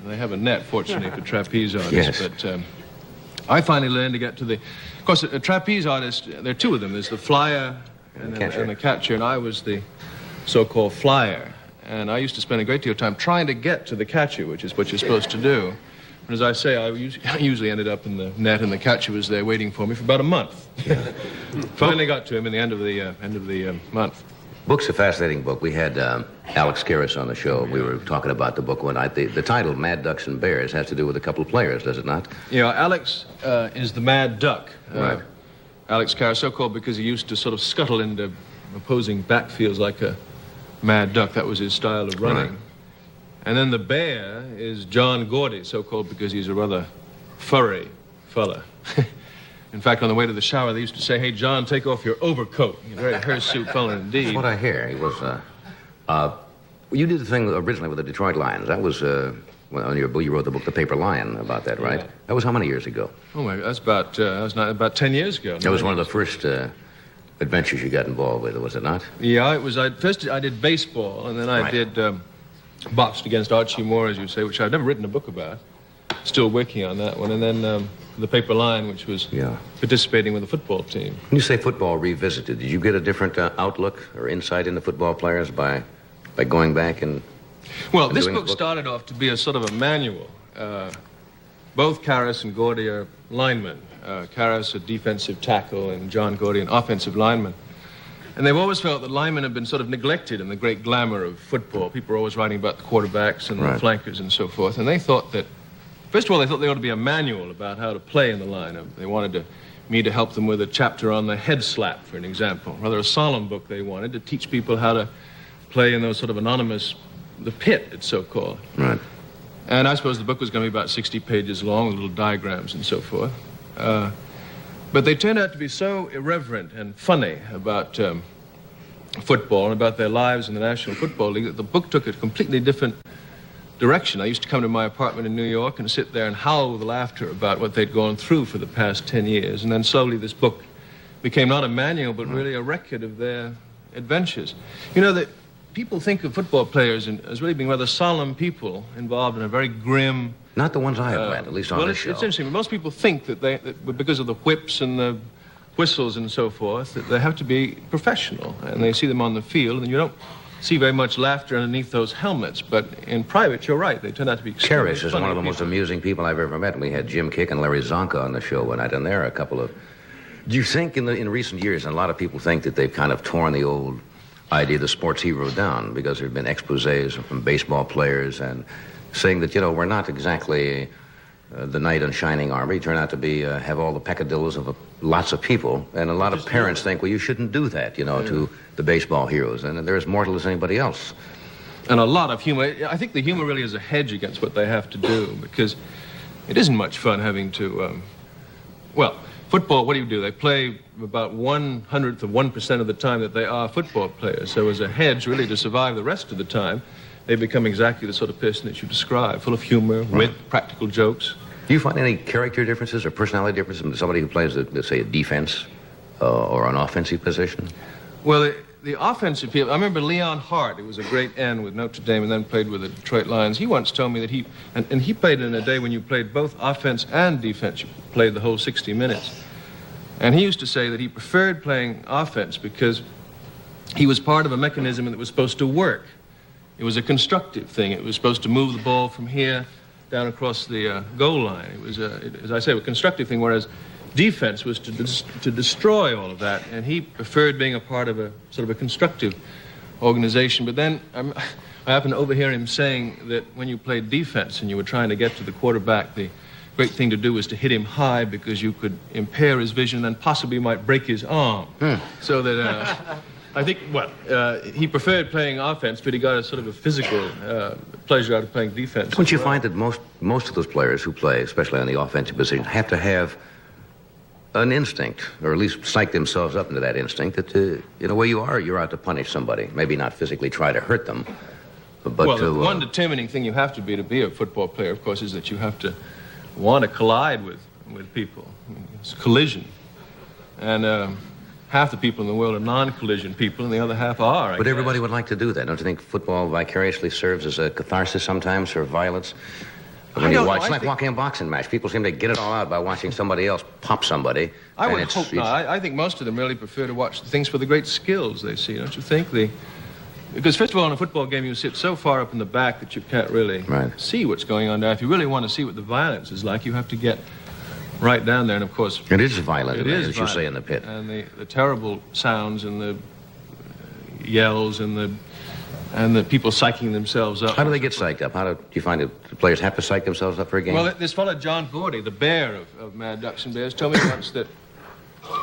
They have a net, fortunately, for trapeze artists.
Yes.
But I finally learned to get to Of course, a trapeze artist, there are two of them. There's the flyer and the catcher, and I was the so-called flyer. And I used to spend a great deal of time trying to get to the catcher, which is what you're supposed to do. And as I say, I usually ended up in the net, and the catcher was there waiting for me for about a month. Finally got to him in the end of the month.
Book's a fascinating book. We had Alex Karras on the show. We were talking about the book one night. The title, Mad Ducks and Bears, has to do with a couple of players, does it not?
Yeah, Alex is the Mad Duck.
Right.
Alex Karras, so called because he used to sort of scuttle into opposing backfields like a mad duck. That was his style of running. Right. And then the Bear is John Gordy, so called because he's a rather furry fella. In fact, on the way to the shower, they used to say, "Hey, John, take off your overcoat." He's a very hirsute fellow indeed.
That's what I hear. He was, you did the thing originally with the Detroit Lions. That was, you wrote the book, The Paper Lion, about that, right? Yeah. That was how many years ago?
Oh, my God, about 10 years ago.
That was one of the first adventures you got involved with, was it not?
Yeah, it was. First, I did baseball, and then I did boxed against Archie Moore, as you say, which I've never written a book about. Still working on that one. And then the Paper Lion, which was participating with the football team.
When you say football revisited, did you get a different outlook or insight into football players by going back and...
Well, this book started off to be a sort of a manual. Both Karras and Gordy are linemen. Karras, a defensive tackle, and John Gordy, an offensive lineman. And they've always felt that linemen have been sort of neglected in the great glamour of football. People are always writing about the quarterbacks and the flankers and so forth. And they thought that, first of all, they thought there ought to be a manual about how to play in the lineup. They wanted me to help them with a chapter on the head slap, for an example. Rather a solemn book they wanted to teach people how to play in those sort of anonymous, the pit, it's so-called.
Right.
And I suppose the book was going to be about 60 pages long, with little diagrams and so forth. But they turned out to be so irreverent and funny about football and about their lives in the National Football League that the book took a completely different direction. I used to come to my apartment in New York and sit there and howl with laughter about what they'd gone through for the past 10 years. And then slowly this book became not a manual, but really a record of their adventures. You know, that people think of football players as really being rather solemn people involved in a very grim...
Not the ones I have met, at least on this show.
It's interesting. Most people think that because of the whips and the whistles and so forth, that they have to be professional, and they see them on the field, and you don't see very much laughter underneath those helmets. But in private, you're right, they turn out to be extremely
Karras is one of the most amusing people I've ever met. We had Jim Kick and Larry Zonka on the show one night, and there are a couple of... Do you think in recent years, and a lot of people think that they've kind of torn the old idea of the sports hero down because there have been exposés from baseball players and saying that, we're not exactly... the knight in shining armor. You turn out to be have all the peccadillos of lots of people, and a lot of parents think, well, you shouldn't do that, to the baseball heroes, and they're as mortal as anybody else.
And a lot of humor. I think the humor really is a hedge against what they have to do, because it isn't much fun having to. Football. What do? They play about 1/100th of 1% of the time that they are football players. So as a hedge, really, to survive the rest of the time, they become exactly the sort of person that you describe, full of humor, wit, practical jokes.
Do you find any character differences or personality differences in somebody who plays, let's say, a defense or an offensive position?
Well, the offensive people... I remember Leon Hart, who was a great end with Notre Dame and then played with the Detroit Lions. He once told me that he... And he played in a day when you played both offense and defense. You played the whole 60 minutes. And he used to say that he preferred playing offense because he was part of a mechanism that was supposed to work. It was a constructive thing. It was supposed to move the ball from here down across the goal line. It was, as I say, a constructive thing, whereas defense was to destroy all of that. And he preferred being a part of a sort of a constructive organization. But then I happened to overhear him saying that when you played defense and you were trying to get to the quarterback, the great thing to do was to hit him high because you could impair his vision and possibly might break his arm. So that... I think, he preferred playing offense, but he got a sort of a physical pleasure out of playing defense.
Don't you find that most of those players who play, especially on the offensive position, have to have an instinct, or at least psych themselves up into that instinct that, in a way you're out to punish somebody. Maybe not physically try to hurt them, but
the one determining thing you have to be a football player, of course, is that you have to want to collide with people. It's collision. And... half the people in the world are non-collision people, and the other half are.
But everybody would like to do that. Don't you think football vicariously serves as a catharsis sometimes for violence? When you watch, it's like watching a boxing match. People seem to get it all out by watching somebody else pop somebody.
I would hope not. I think most of them really prefer to watch things for the great skills they see, don't you think? Because, first of all, in a football game, you sit so far up in the back that you can't really see what's going on there. If you really want to see what the violence is like, you have to get... right down there, and of course...
It is violent, as you say in the pit.
And the terrible sounds and the yells and the people psyching themselves up.
How do they get psyched up? How do you find that the players have to psych themselves up for a game?
Well, this fellow, John Gordy, the bear of Mad Ducks and Bears, told me once that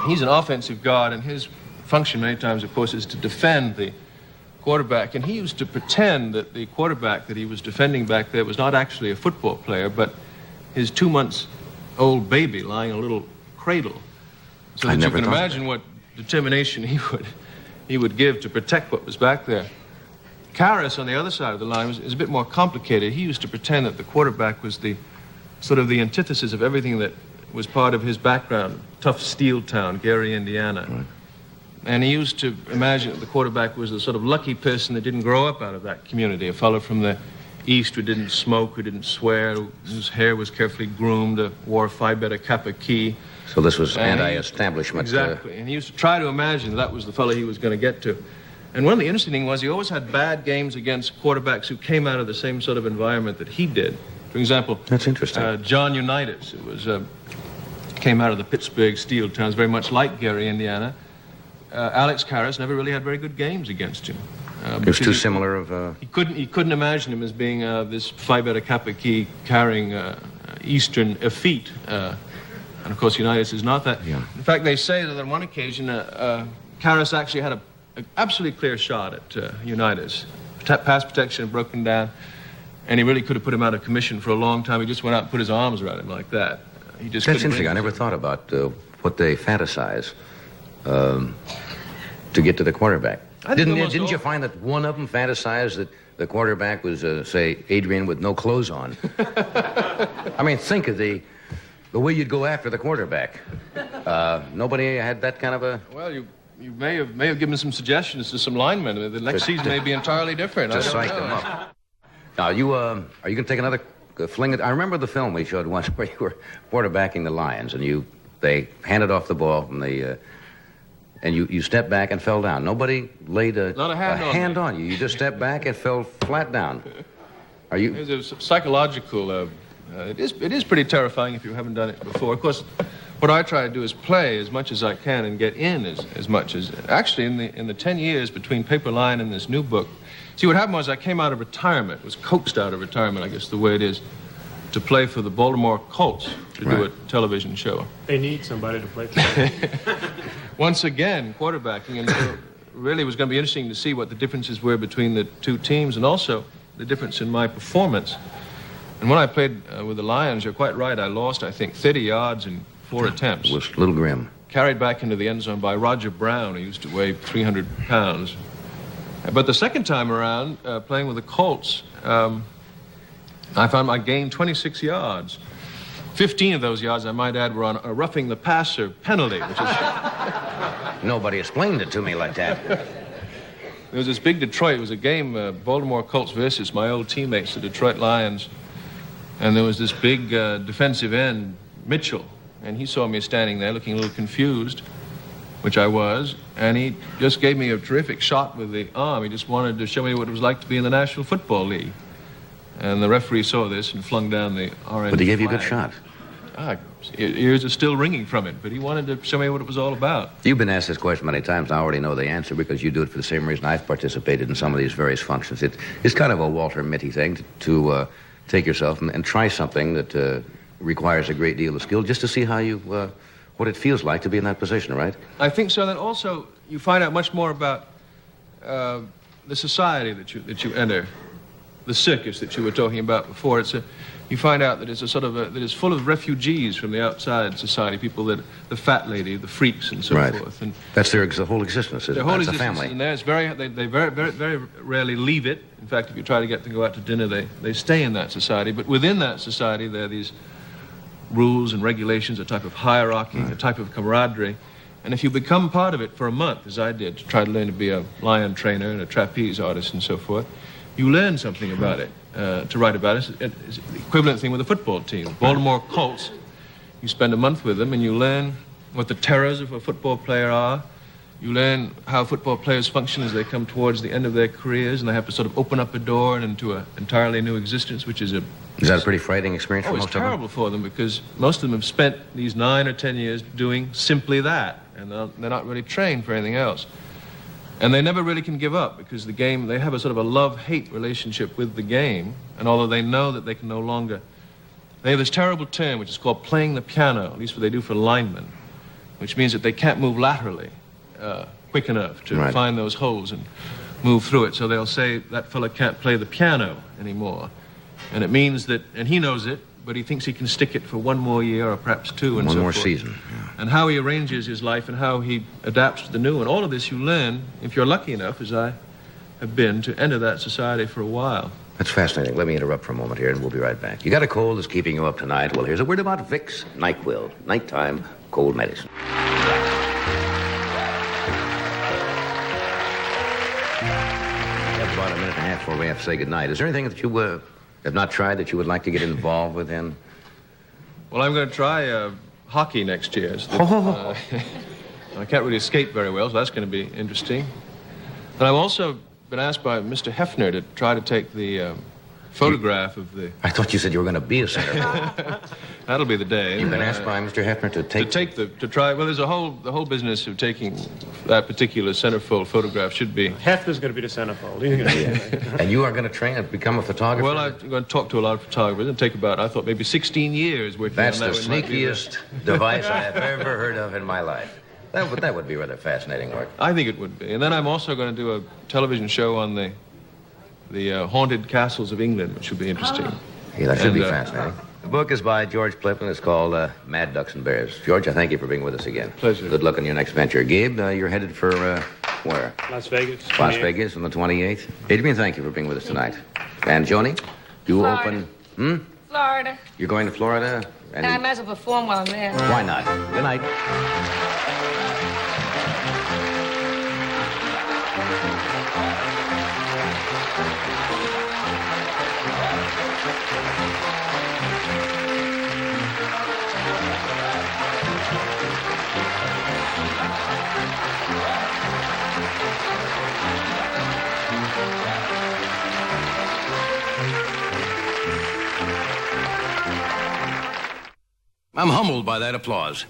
he's an offensive guard, and his function many times, of course, is to defend the quarterback. And he used to pretend that the quarterback that he was defending back there was not actually a football player, but his 2 months... old baby lying in a little cradle, so that you can imagine what determination he would give to protect what was back there. Karras, on the other side of the line, is a bit more complicated. He used to pretend that the quarterback was the sort of the antithesis of everything that was part of his background, tough steel town, Gary, Indiana. Right. And he used to imagine that the quarterback was the sort of lucky person that didn't grow up out of that community, a fellow from the East who didn't smoke, who didn't swear, whose hair was carefully groomed, wore Phi Beta Kappa key.
So this was anti-establishment.
Exactly. And he used to try to imagine that was the fellow he was going to get to. And one of the interesting things was he always had bad games against quarterbacks who came out of the same sort of environment that he did. For example...
That's interesting.
John Unitas, came out of the Pittsburgh steel towns, very much like Gary, Indiana. Alex Karras never really had very good games against him.
It was too similar of...
He couldn't imagine him as being this Phi Beta Kappa key carrying Eastern effete. And of course, Unitas is not that.
Yeah.
In fact, they say that on one occasion, Karras actually had an absolutely clear shot at Unitas. Pass protection had broken down, and he really could have put him out of commission for a long time. He just went out and put his arms around him like that.
That's interesting. I never thought about what they fantasize to get to the quarterback. Didn't you find that one of them fantasized that the quarterback was, say, Adrienne with no clothes on? I mean, think of the way you'd go after the quarterback. Nobody had that kind of a...
Well, you may have given some suggestions to some linemen. The next season may be entirely different.
Just psych them up. Now, are you going to take another fling at... I remember the film we showed once where you were quarterbacking the Lions, and you They handed off the ball from the... and you stepped back and fell down. Nobody laid
Not a hand
on you. You just stepped back and fell flat down. Are you...
It's a psychological... it is pretty terrifying if you haven't done it before. Of course, what I try to do is play as much as I can and get in as much as... Actually, in the 10 years between Paper Lion and this new book... See, what happened was I came out of retirement, was coaxed out of retirement, I guess the way it is, to play for the Baltimore Colts, to do a television show.
They need somebody to play for them.
Once again, quarterbacking, and really it was going to be interesting to see what the differences were between the two teams and also the difference in my performance. And when I played with the Lions, you're quite right, I lost, I think, 30 yards in 4 attempts.
It was a little grim.
Carried back into the end zone by Roger Brown, who used to weigh 300 pounds. But the second time around, playing with the Colts, I found I gained 26 yards. 15 of those yards, I might add, were on a roughing the passer penalty, which is...
Nobody explained it to me like that.
There was this big Detroit. It was a game, Baltimore Colts versus my old teammates, the Detroit Lions. And there was this big defensive end, Mitchell. And he saw me standing there looking a little confused, which I was. And he just gave me a terrific shot with the arm. He just wanted to show me what it was like to be in the National Football League. And the referee saw this and flung down the orange
But he gave you a
flag.
good shot.
Ears are still ringing from it, but he wanted to show me what it was all about.
You've been asked this question many times. I already know the answer because you do it for the same reason I've participated in some of these various functions. It's kind of a Walter Mitty thing to take yourself and try something that requires a great deal of skill just to see how you, what it feels like to be in that position, right?
I think so. Then also you find out much more about the society that you enter, the circus that you were talking about before. You find out that it's a sort of that it's full of refugees from the outside society, people that the fat lady, the freaks, and so forth. And
that's their whole existence. Their
whole
existence,
family. And there's they very rarely leave it. In fact, if you try to get them to go out to dinner, they stay in that society. But within that society, there are these rules and regulations, a type of hierarchy, a type of camaraderie. And if you become part of it for a month, as I did, to try to learn to be a lion trainer and a trapeze artist and so forth, you learn something about it. To write about it. It's the equivalent thing with a football team. Baltimore Colts, you spend a month with them and you learn what the terrors of a football player are. You learn how football players function as they come towards the end of their careers, and they have to sort of open up a door and into an entirely new existence, which is a...
Is that a pretty frightening experience for most of them?
It's terrible for them because most of them have spent these 9 or 10 years doing simply that, and they're not really trained for anything else. And they never really can give up because the game, they have a sort of a love-hate relationship with the game. And although they know that they can no longer, they have this terrible term which is called playing the piano, at least what they do for linemen, which means that they can't move laterally quick enough to find those holes and move through it. So they'll say that fella can't play the piano anymore. And it means that, and he knows it, but he thinks he can stick it for 1 more year or perhaps 2 and so forth.
1 more season. Yeah.
And how he arranges his life and how he adapts to the new. And all of this you learn if you're lucky enough, as I have been, to enter that society for a while.
That's fascinating. Let me interrupt for a moment here and we'll be right back. You got a cold that's keeping you up tonight? Well, here's a word about Vicks NyQuil. Nighttime cold medicine. That's about a minute and a half before we have to say goodnight. Is there anything that you have not tried that you would like to get involved with in?
Well, I'm going to try hockey next year. I can't really skate very well, so that's going to be interesting. And I've also been asked by Mr. Hefner to try to take the photograph of the...
I thought you said you were going to be a centerfold.
That'll be the day.
You've been asked by Mr. Hefner
to try... Well, there's the whole business of taking that particular centerfold photograph should be...
Hefner's going to be the centerfold.
And you are going to train and become a photographer?
Well, I'm going to talk to a lot of photographers. It'll take about, I thought, maybe 16 years working on that.
That's the sneakiest device I have ever heard of in my life. That would be rather fascinating work.
I think it would be. And then I'm also going to do a television show on the haunted castles of England, which would be interesting.
Yeah, that should be fascinating. The book is by George Plimp, and it's called Mad Ducks and Bears. George, I thank you for being with us again.
Pleasure.
Good luck on your next venture. Gabe, you're headed for where?
Las Vegas.
Las Vegas on the 28th. Adrienne, thank you for being with us tonight. And Joni, you
Florida.
open...
Florida.
You're going to Florida?
And I might as well perform while I'm there.
Why not? Good night. I'm humbled by that applause.